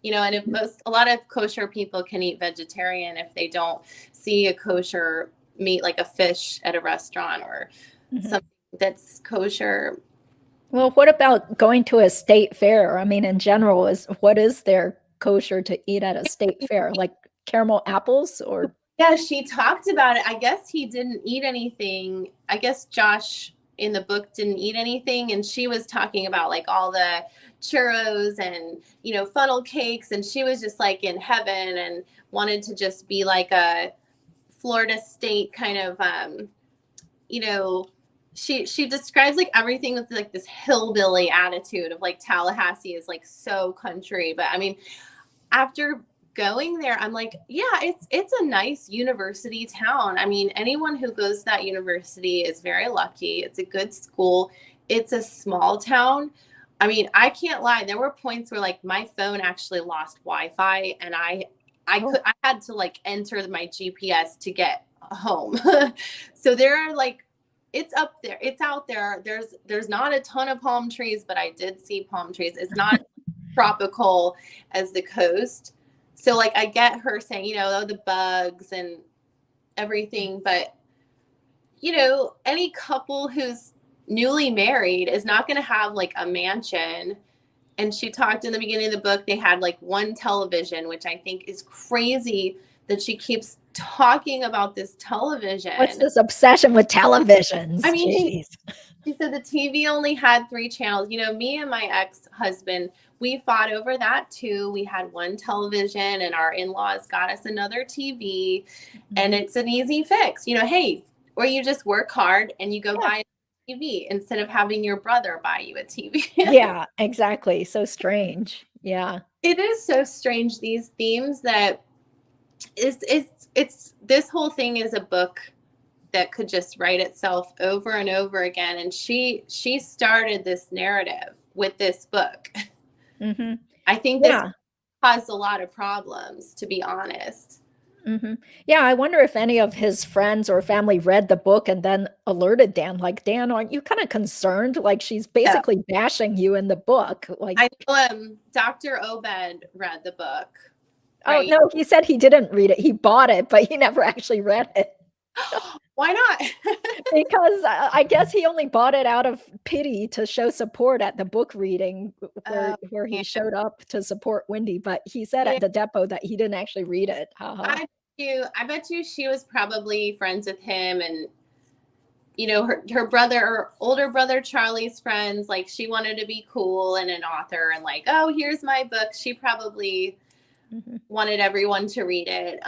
and if a lot of kosher people can eat vegetarian if they don't see a kosher meat like a fish at a restaurant or something that's kosher. Well, what about going to a state fair? I mean, in general, what is there kosher to eat at a state fair? Like caramel apples or? Yeah, she talked about it. I guess he didn't eat anything. I guess Josh in the book didn't eat anything. And she was talking about like all the churros and, funnel cakes. And she was just like in heaven and wanted to just be like a Florida state kind of, she describes like everything with like this hillbilly attitude of like Tallahassee is like so country. But I mean, after going there, I'm like, yeah, it's a nice university town. I mean, anyone who goes to that university is very lucky. It's a good school. It's a small town. I mean, I can't lie. There were points where like my phone actually lost Wi-Fi, and I had to like enter my GPS to get home. So there are like, it's up there. It's out there. There's not a ton of palm trees, but I did see palm trees. It's not tropical as the coast. So like I get her saying, the bugs and everything, but any couple who's newly married is not going to have like a mansion. And she talked in the beginning of the book, they had like one television, which I think is crazy that she keeps talking about this television. What's this obsession with televisions? I mean, she said the TV only had 3 channels. Me and my ex-husband, we fought over that too. We had one television and our in-laws got us another TV, and it's an easy fix. Hey, or you just work hard and you go buy a TV instead of having your brother buy you a TV. Yeah, exactly. So strange. Yeah. It is so strange, these themes that it's this whole thing is a book that could just write itself over and over again. And she started this narrative with this book. I think this caused a lot of problems, to be honest. Yeah, I wonder if any of his friends or family read the book and then alerted Dan. Like, Dan, aren't you kind of concerned? Like, she's basically bashing you in the book. Like, I know Dr. Obed read the book. Right? Oh no, he said he didn't read it. He bought it, but he never actually read it. Why not? Because I guess he only bought it out of pity to show support at the book reading Oh, where he man. showed up to support Wendy, but he said Yeah, at the depot that he didn't actually read it. Haha. I bet you she was probably friends with him, and her brother or older brother Charlie's friends, like she wanted to be cool and an author and like, oh, here's my book. She probably Mhm. wanted everyone to read it.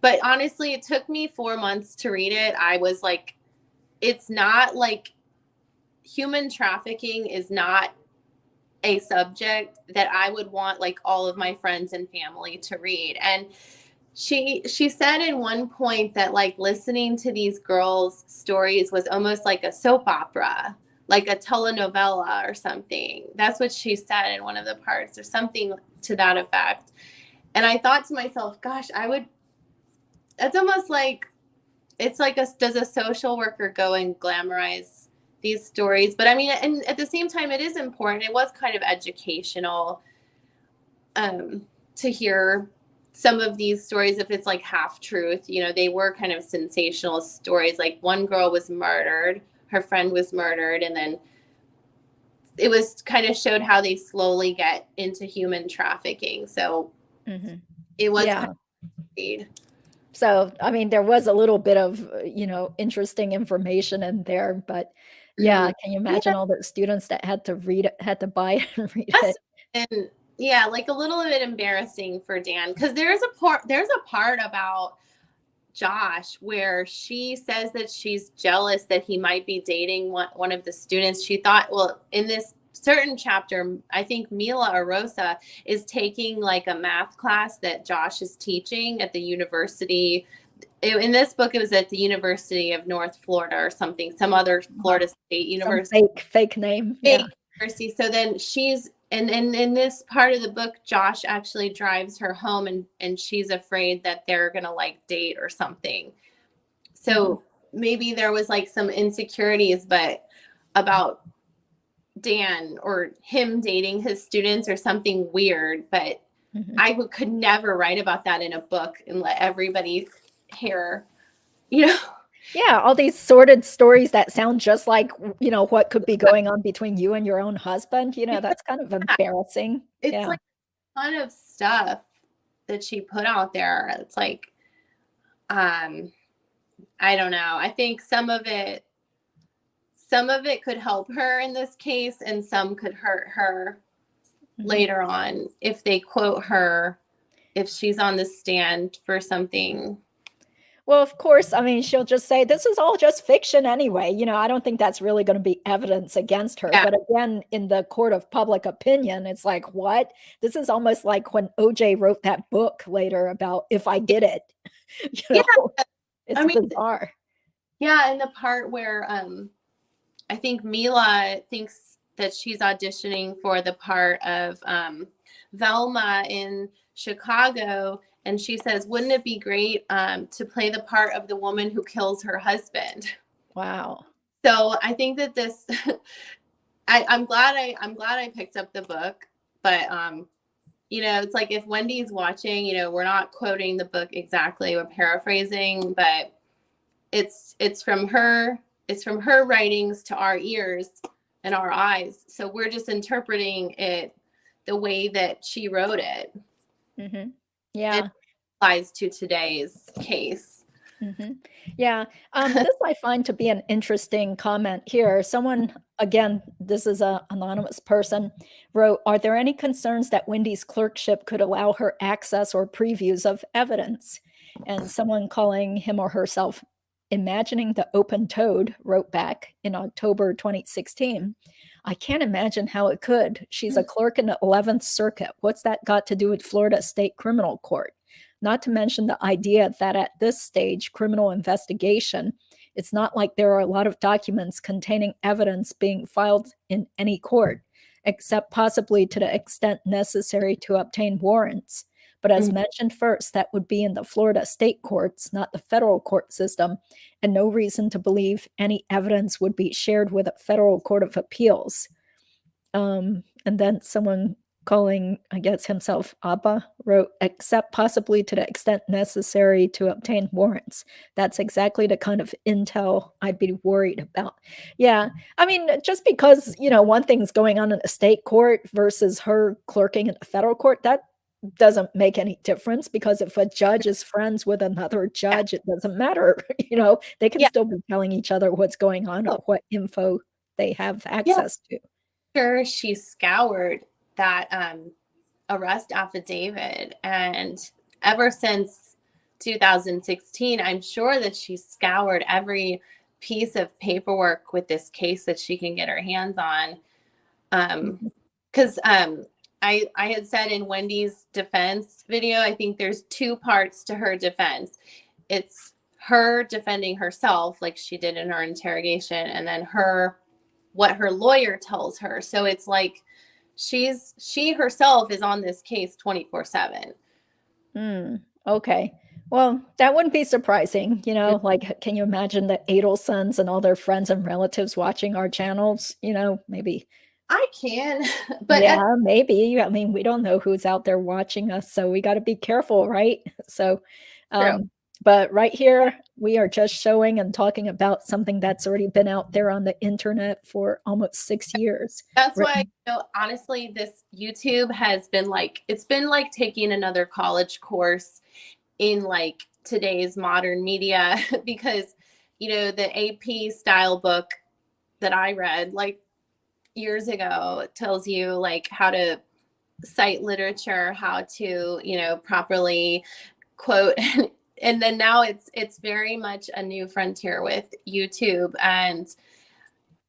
But honestly, it took me 4 months to read it. I was like, it's not like human trafficking is not a subject that I would want like all of my friends and family to read. And she said in one point that like listening to these girls' stories was almost like a soap opera, like a telenovela or something. That's what she said in one of the parts, or something to that effect. And I thought to myself, gosh, that's almost like, it's like, does a social worker go and glamorize these stories? But I mean, and at the same time, it is important. It was kind of educational to hear some of these stories, if it's like half truth. They were kind of sensational stories. Like one girl was murdered, her friend was murdered, and then it was kind of showed how they slowly get into human trafficking. So Mhm. it was kind Yeah. of weird. So, I mean, there was a little bit of, interesting information in there, but yeah, Mhm. can you Yeah, imagine all the students that had to read it, had to buy it and read that's, it? and yeah, like a little bit embarrassing for Dan, because there's a part about Josh where she says that she's jealous that he might be dating one of the students. She thought, well, in this certain chapter, I think Mila or Rosa is taking like a math class that Josh is teaching at the university. In this book, it was at the University of North Florida or something, some other Uh, Florida State some university. fake name. Big Yeah. university. So then she's, and in this part of the book, Josh actually drives her home, and she's afraid that they're gonna like date or something. Mhm. So maybe there was like some insecurities, but about Dan or him dating his students or something weird. But Mhm. I could never write about that in a book and let everybody hear, you know. Yeah, all these sordid stories that sound just like, what could be going on between you and your own husband, that's kind of embarrassing. It's Yeah. like a ton of stuff that she put out there. It's like, um, I don't know. I think some of it could help her in this case, and some could hurt her Mhm. later on if they quote her, if she's on the stand for something. Well, of course, I mean, she'll just say, "This is all just fiction anyway." I don't think that's really gonna be evidence against her, Yeah. but again, in the court of public opinion, it's like, "What?" This is almost like when OJ wrote that book later about "If I Did It." You Yeah. know? I It's mean, bizarre. yeah, in the part where I think Mila thinks that she's auditioning for the part of Velma in Chicago. And she says, wouldn't it be great to play the part of the woman who kills her husband? Wow. So I think that this, I'm glad I picked up the book, but it's like if Wendy's watching, we're not quoting the book exactly, we're paraphrasing, but it's from her writings to our ears and our eyes. So we're just interpreting it the way that she wrote it. Mhm. It Yeah. applies to today's case. Mhm. Yeah. This I find to be an interesting comment here. Someone, again, this is a anonymous person, wrote, "Are there any concerns that Wendy's clerkship could allow her access or previews of evidence?" And someone calling him or herself Imagining the Open Toad wrote back in October 2016, "I can't imagine how it could. She's a clerk in the 11th Circuit. What's that got to do with Florida State Criminal Court? Not to mention the idea that at this stage, criminal investigation, it's not like there are a lot of documents containing evidence being filed in any court, except possibly to the extent necessary to obtain warrants. But as Mhm. mentioned first, that would be in the Florida state courts, not the federal court system, and no reason to believe any evidence would be shared with a federal court of appeals." And then someone calling, I guess, himself Abba, wrote, except possibly to the extent necessary to obtain warrants. That's exactly the kind of intel I'd be worried about. Yeah. I mean, just because, one thing's going on in a state court versus her clerking in a federal court, that doesn't make any difference, because if a judge is friends with another Yeah. judge, it doesn't matter. They can Yeah. still be telling each other what's going on or Oh, what info they have yeah. access to. Sure, she scoured that arrest affidavit, and ever since 2016, I'm sure that she scoured every piece of paperwork with this case that she can get her hands on. Mhm. Because I had said in Wendy's defense video, I think there's two parts to her defense. It's her defending herself, like she did in her interrogation, and then what her lawyer tells her. So it's like she herself is on this case 24/7. Okay. Well, that wouldn't be surprising, like, can you imagine the Adelsons and all their friends and relatives watching our channels? Maybe. I can, but Yeah, maybe. I mean, we don't know who's out there watching us, so we got to be careful, right? So, true. but right here, we are just showing and talking about something that's already been out there on the internet for almost 6 years. That's why, Written. honestly, this YouTube has been like, it's been like taking another college course in like today's modern media because, the AP style book that I read like years ago tells you like how to cite literature, how to, properly quote. And then now it's very much a new frontier with YouTube, and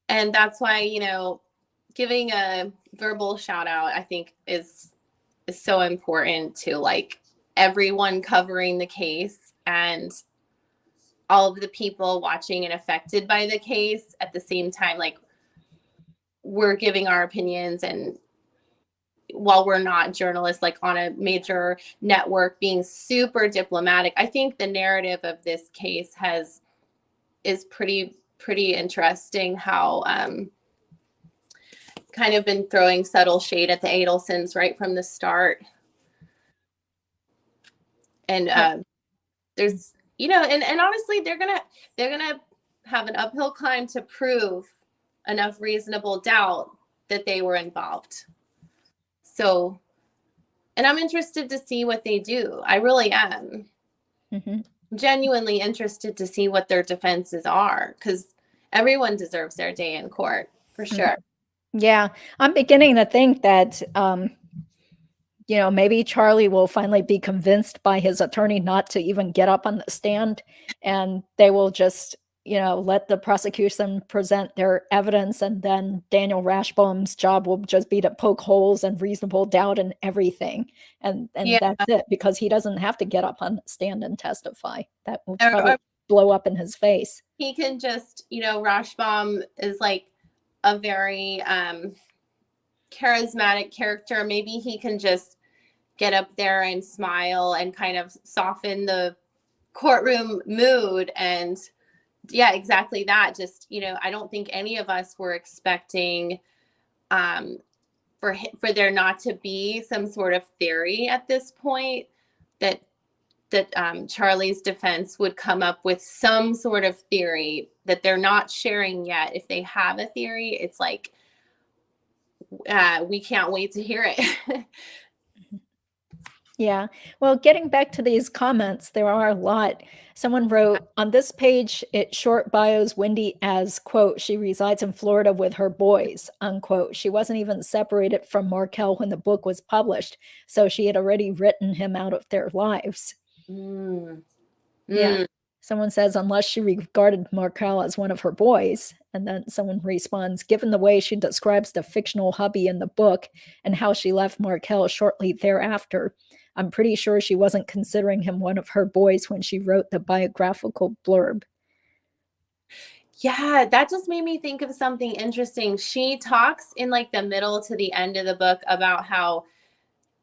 that's why, giving a verbal shout out, I think is so important to like everyone covering the case and all of the people watching and affected by the case at the same time. Like, we're giving our opinions, and while we're not journalists like on a major network being super diplomatic, I think the narrative of this case is pretty interesting, how kind of been throwing subtle shade at the Adelsons right from the start. And there's, and honestly, they're gonna have an uphill climb to prove enough reasonable doubt that they were involved. So, and I'm interested to see what they do. I really am. Mhm. Genuinely interested to see what their defenses are, because everyone deserves their day in court, for sure. Yeah, I'm beginning to think that, maybe Charlie will finally be convinced by his attorney not to even get up on the stand, and they will just, let the prosecution present their evidence, and then Daniel Rashbaum's job will just be to poke holes and reasonable doubt in everything, and Yeah. that's it, because he doesn't have to get up on the stand and testify. That will Or probably blow up in his face. he can just, Rashbaum is like a very charismatic character. Maybe he can just get up there and smile and kind of soften the courtroom mood. And yeah, exactly that. Just, I don't think any of us were expecting for there not to be some sort of theory at this point that Charlie's defense would come up with some sort of theory that they're not sharing yet. If they have a theory, it's like, we can't wait to hear it. Yeah. Well, getting back to these comments, there are a lot. Someone wrote, on this page, it short bios Wendi as, quote, she resides in Florida with her boys, unquote. She wasn't even separated from Markel when the book was published, so she had already written him out of their lives. Mm. Yeah. Mm. Someone says, unless she regarded Markel as one of her boys. And then someone responds, given the way she describes the fictional hubby in the book and how she left Markel shortly thereafter, I'm pretty sure she wasn't considering him one of her boys when she wrote the biographical blurb. Yeah, that just made me think of something interesting. She talks in like the middle to the end of the book about how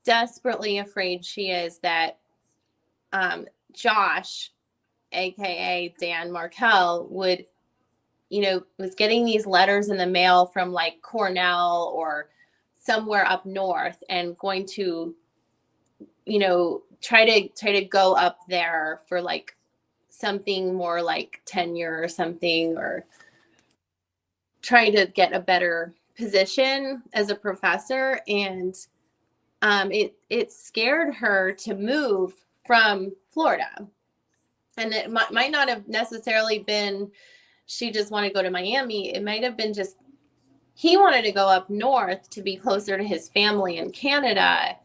desperately afraid she is that Josh, aka Dan Markel, would, was getting these letters in the mail from like Cornell or somewhere up north and going to, you know, try to go up there for like something more like tenure or something, or try to get a better position as a professor. And it scared her to move from Florida. And it might not have necessarily been she just wanted to go to Miami. It might have been just he wanted to go up north to be closer to his family in Canada.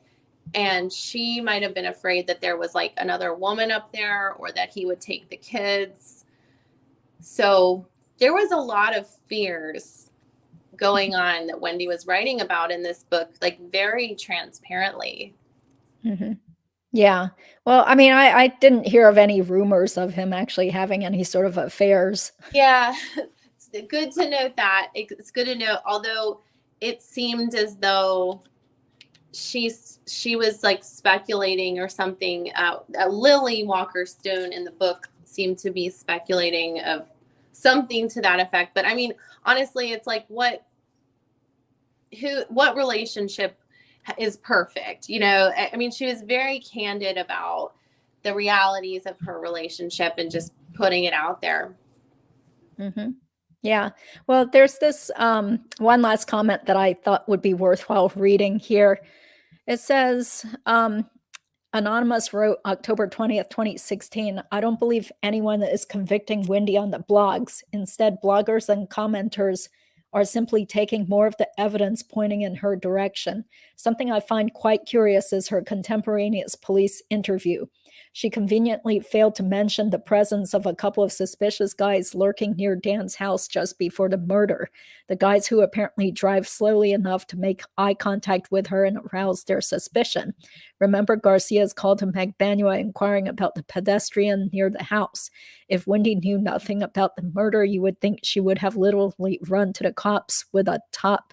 And she might have been afraid that there was like another woman up there, or that he would take the kids. So there was a lot of fears going on that Wendi was writing about in this book, like very transparently. Mm-hmm. Yeah. Well, I mean, I didn't hear of any rumors of him actually having any sort of affairs. Yeah. It's good to note that. It's good to note, although it seemed as though she was like speculating or something. Lily Walker Stone in the book seemed to be speculating of something to that effect. But I mean, honestly, it's like what relationship is perfect? You know, I mean, she was very candid about the realities of her relationship and just putting it out there. Mm-hmm. Yeah. Well, there's this one last comment that I thought would be worthwhile reading here. It says, Anonymous wrote October 20th, 2016, I don't believe anyone is convicting Wendi on the blogs. Instead, bloggers and commenters are simply taking more of the evidence pointing in her direction. Something I find quite curious is her contemporaneous police interview. She conveniently failed to mention the presence of a couple of suspicious guys lurking near Dan's house just before the murder. The guys who apparently drive slowly enough to make eye contact with her and arouse their suspicion. Remember, Garcia's call to Magbanua inquiring about the pedestrian near the house. If Wendi knew nothing about the murder, you would think she would have literally run to the cops with a top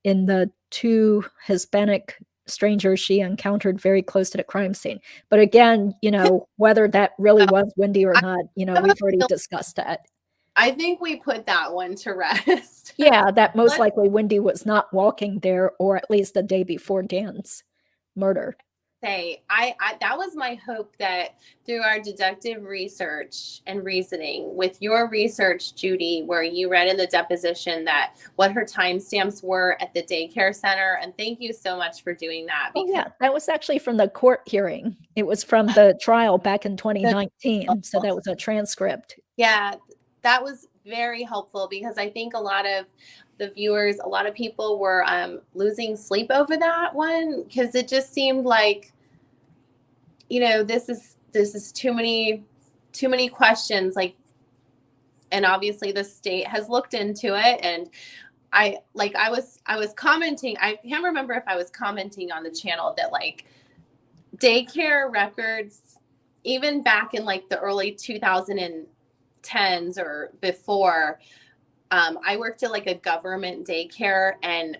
in the two Hispanic strangers she encountered very close to the crime scene. But again, you know, whether that really was Wendi or not, you know, we've already discussed that. I think we put that one to rest. Yeah, that most likely Wendi was not walking there, or at least the day before Dan's murder. Say I that was my hope, that through our deductive research and reasoning with your research, Judy, where you read in the deposition that what her timestamps were at the daycare center. And thank you so much for doing that. Oh, yeah, that was actually from the court hearing. It was from the trial back in 2019. So that was a transcript. Yeah, that was very helpful, because I think a lot of the viewers, a lot of people were losing sleep over that one, because it just seemed like, you know, this is too many questions, like, and obviously the state has looked into it. And I was commenting, I can't remember if I was commenting on the channel that like daycare records, even back in like the early 2010s or before, I worked at like a government daycare, and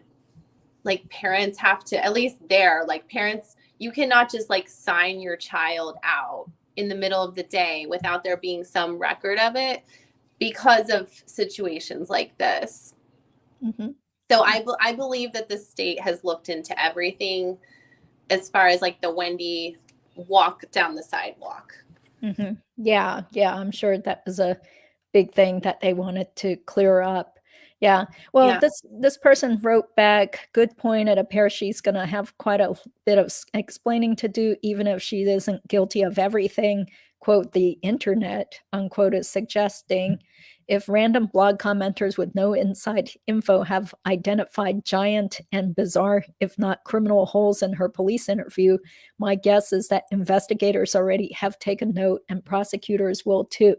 like parents have to, at least there, like parents, you cannot just like sign your child out in the middle of the day without there being some record of it, because of situations like this. Mm-hmm. So I believe that the state has looked into everything as far as like the Wendi walk down the sidewalk. Mm-hmm. Yeah, I'm sure that was a big thing that they wanted to clear up. Yeah. Well, yeah. This person wrote back, good point. It appears she's going to have quite a bit of explaining to do, even if she isn't guilty of everything, quote, the internet, unquote, is suggesting. If random blog commenters with no inside info have identified giant and bizarre, if not criminal holes in her police interview, my guess is that investigators already have taken note, and prosecutors will too.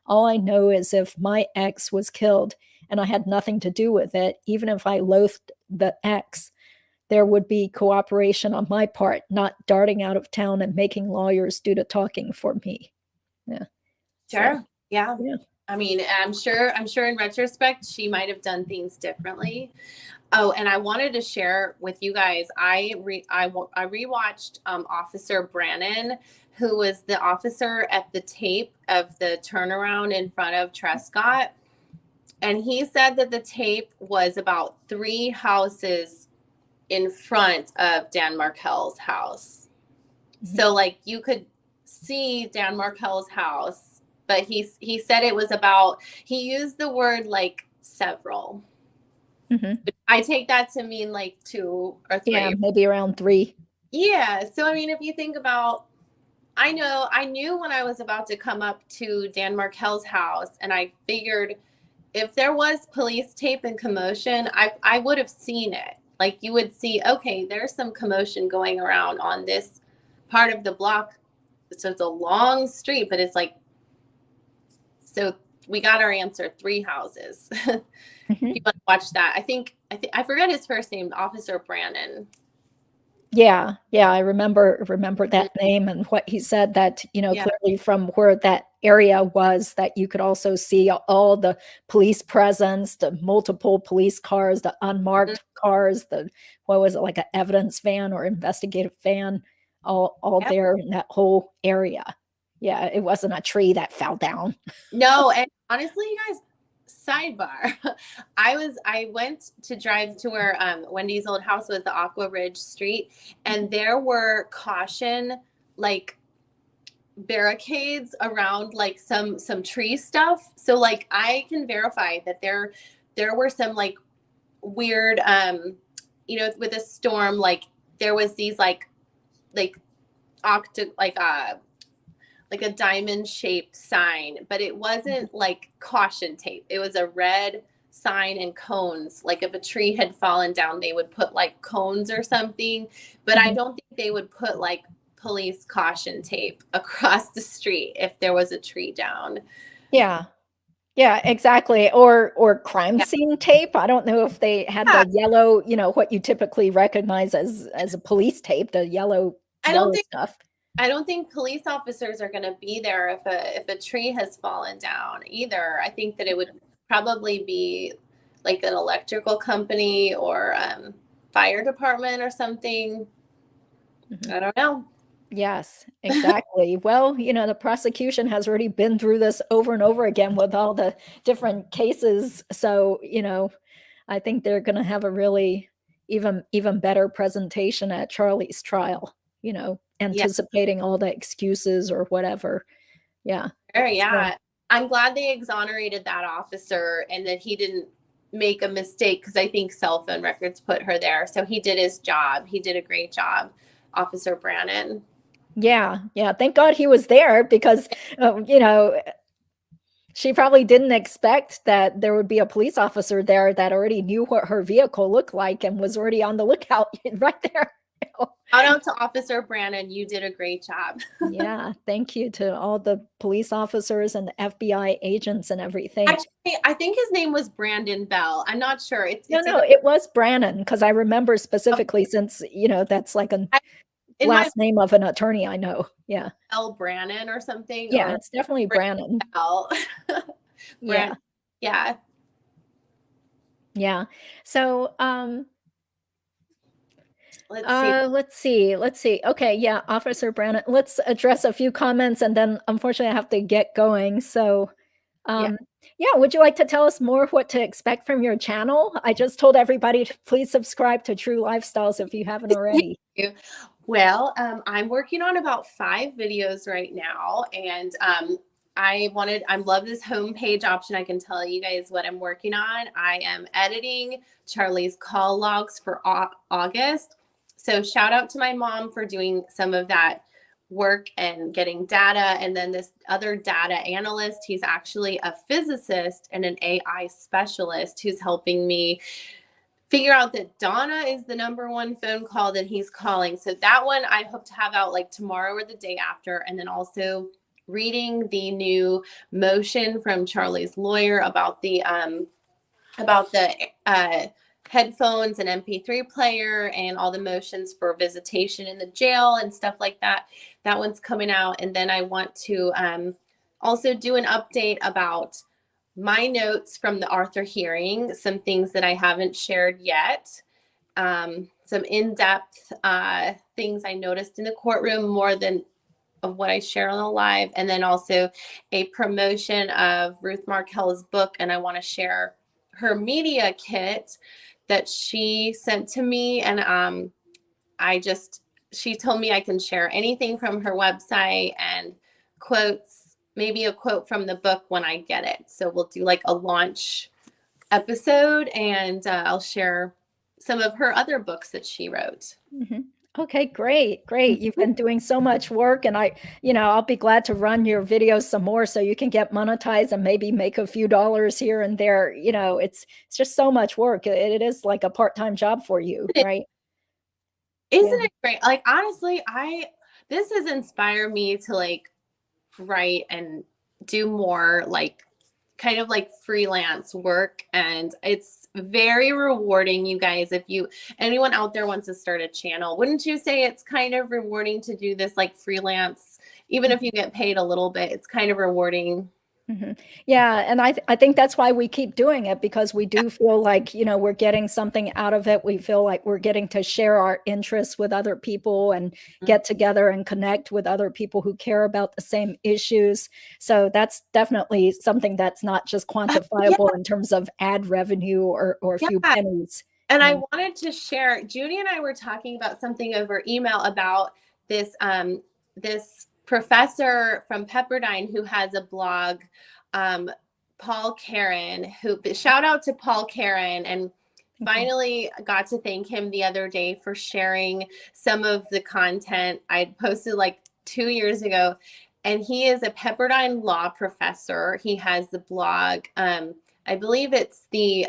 All I know is if my ex was killed and I had nothing to do with it, even if I loathed the ex, there would be cooperation on my part, not darting out of town and making lawyers do the talking for me. Yeah. Sure. So, yeah. I mean, I'm sure in retrospect, she might have done things differently. Oh, and I wanted to share with you guys, I rewatched Officer Brannon, who was the officer at the tape of the turnaround in front of Trescott. And he said that the tape was about 3 houses in front of Dan Markel's house. So like you could see Dan Markel's house, but he said it was about, he used the word like several. I take that to mean like 2 or 3. Yeah, maybe around 3. Yeah. So I mean, if you think about, I knew when I was about to come up to Dan Markel's house, and I figured if there was police tape and commotion, I would have seen it. Like you would see, okay, there's some commotion going around on this part of the block. So it's a long street, but it's like, so we got our answer, 3 houses. If you want to watch that. I forget his first name, Officer Brannon. Yeah, I remember that name and what he said, that, clearly from where that area was, that you could also see all the police presence, the multiple police cars, the unmarked cars, what was it, like an evidence van or investigative van, all there in that whole area. Yeah, it wasn't a tree that fell down. No, and honestly, you guys, sidebar, I went to drive to where Wendy's old house was, the Aqua Ridge Street, and there were caution like barricades around like some tree stuff. So like I can verify that there were some like weird with a storm, like there was these like like a diamond shaped sign, but it wasn't like caution tape. It was a red sign and cones. Like if a tree had fallen down, they would put like cones or something, but I don't think they would put like police caution tape across the street if there was a tree down. Yeah, exactly. Or crime scene tape. I don't know if they had the yellow, what you typically recognize as a police tape, the yellow stuff. I don't think police officers are going to be there if a tree has fallen down either. I think that it would probably be like an electrical company or fire department or something. I don't know. Yes, exactly. Well, the prosecution has already been through this over and over again with all the different cases. So, I think they're going to have a really even better presentation at Charlie's trial, anticipating all the excuses or whatever. Yeah. Yeah. I'm glad they exonerated that officer and that he didn't make a mistake, because I think cell phone records put her there. So he did his job. He did a great job, Officer Brannon. Yeah. Thank God he was there, because, she probably didn't expect that there would be a police officer there that already knew what her vehicle looked like and was already on the lookout right there. Shout out to Officer Brannon. You did a great job. Yeah. Thank you to all the police officers and the FBI agents and everything. Actually, I think his name was Brandon Bell. I'm not sure. No, it was Brannon, because I remember specifically, since, that's like a last name of an attorney I know. Yeah. L. Brannon or something. Yeah, it's definitely Brannon. Bell. Yeah. So, let's see. Okay. Yeah. Officer Brannon, let's address a few comments, and then unfortunately I have to get going. So, would you like to tell us more what to expect from your channel? I just told everybody to please subscribe to True Lifestyles if you haven't already. Thank you. Well, I'm working on about 5 videos right now, and I love this homepage option. I can tell you guys what I'm working on. I am editing Charlie's call logs for August. So shout out to my mom for doing some of that work and getting data. And then this other data analyst, he's actually a physicist and an AI specialist who's helping me figure out that Donna is the #1 phone call that he's calling. So that one I hope to have out like tomorrow or the day after. And then also reading the new motion from Charlie's lawyer about the headphones and MP3 player and all the motions for visitation in the jail and stuff like that. That one's coming out. And then I want to also do an update about my notes from the Arthur hearing, some things that I haven't shared yet, some in-depth things I noticed in the courtroom more than of what I share on the live, and then also a promotion of Ruth Markel's book. And I want to share her media kit that she sent to me, and she told me I can share anything from her website and quotes, maybe a quote from the book when I get it. So we'll do like a launch episode, and I'll share some of her other books that she wrote. Mm-hmm. Okay, great, great. You've been doing so much work, and I'll be glad to run your videos some more so you can get monetized and maybe make a few dollars here and there. It's just so much work. It is like a part-time job for you, right? Isn't it great? Like, honestly, this has inspired me to like write and do more like kind of like freelance work, and it's very rewarding. You guys, if anyone out there wants to start a channel, wouldn't you say it's kind of rewarding to do this like freelance, even if you get paid a little bit? It's kind of rewarding. Mm-hmm. Yeah, and I think that's why we keep doing it, because we do feel like, we're getting something out of it. We feel like we're getting to share our interests with other people and get together and connect with other people who care about the same issues. So that's definitely something that's not just quantifiable in terms of ad revenue or a few pennies. And I wanted to share, Judy and I were talking about something over email about this this professor from Pepperdine who has a blog, Paul Karen, shout out to Paul Karen, and finally got to thank him the other day for sharing some of the content I posted like 2 years ago. And he is a Pepperdine law professor. He has the blog, I believe it's the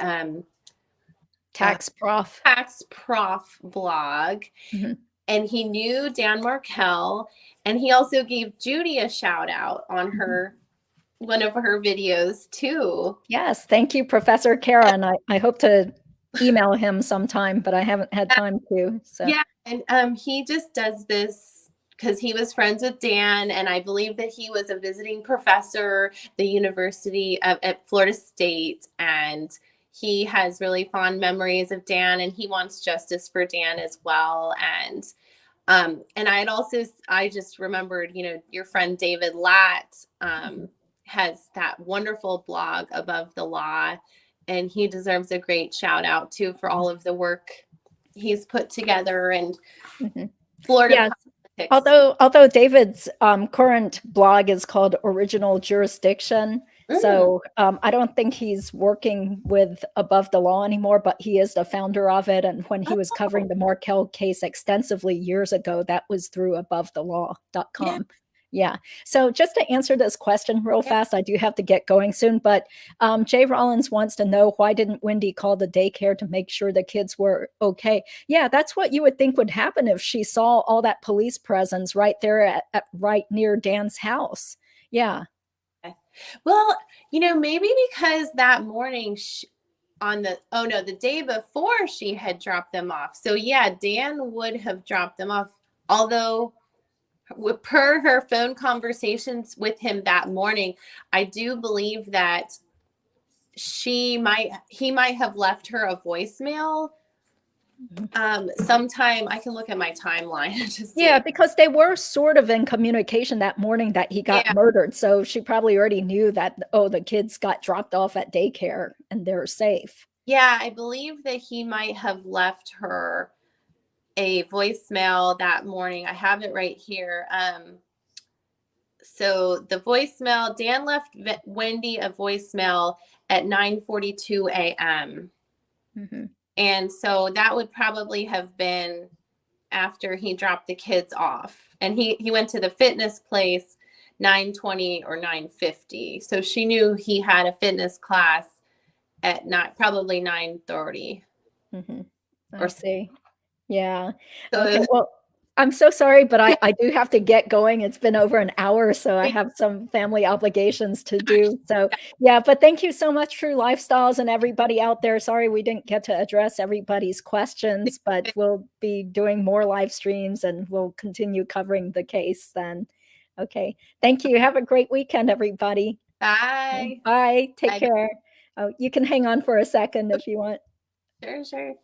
Tax Prof blog. And he knew Dan Markel, and he also gave Judy a shout out on one of her videos too. Yes, thank you, Professor Karen. I hope to email him sometime, but I haven't had time to. So yeah, and he just does this because he was friends with Dan, and I believe that he was a visiting professor at the University at Florida State, and he has really fond memories of Dan, and he wants justice for Dan as well. And I just remembered, your friend David Latt has that wonderful blog Above the Law, and he deserves a great shout out too for all of the work he's put together and Florida politics. Although David's current blog is called Original Jurisdiction, so I don't think he's working with Above the Law anymore, but he is the founder of it. And when he was covering the Markel case extensively years ago, that was through AboveTheLaw.com. Yeah. So just to answer this question real fast, I do have to get going soon, but Jay Rollins wants to know, why didn't Wendi call the daycare to make sure the kids were okay? Yeah, that's what you would think would happen if she saw all that police presence right there right near Dan's house. Yeah. Well, maybe because that morning the day before she had dropped them off. So yeah, Dan would have dropped them off, although per her phone conversations with him that morning, I do believe that he might have left her a voicemail. Sometime I can look at my timeline. Yeah, because they were sort of in communication that morning that he got murdered. So she probably already knew that, the kids got dropped off at daycare and they're safe. Yeah, I believe that he might have left her a voicemail that morning. I have it right here. So the voicemail, Dan left Wendi a voicemail at 9:42 a.m. And so that would probably have been after he dropped the kids off. And he went to the fitness place 9:20 or 9:50. So she knew he had a fitness class at probably 9:30. I see. Yeah. Okay. Well, I'm so sorry, but I do have to get going. It's been over an hour, so I have some family obligations to do. So yeah, but thank you so much, True Lifestyles, and everybody out there. Sorry we didn't get to address everybody's questions, but we'll be doing more live streams and we'll continue covering the case then. Okay. Thank you. Have a great weekend, everybody. Bye. Bye. Take care. Oh, you can hang on for a second if you want. Sure.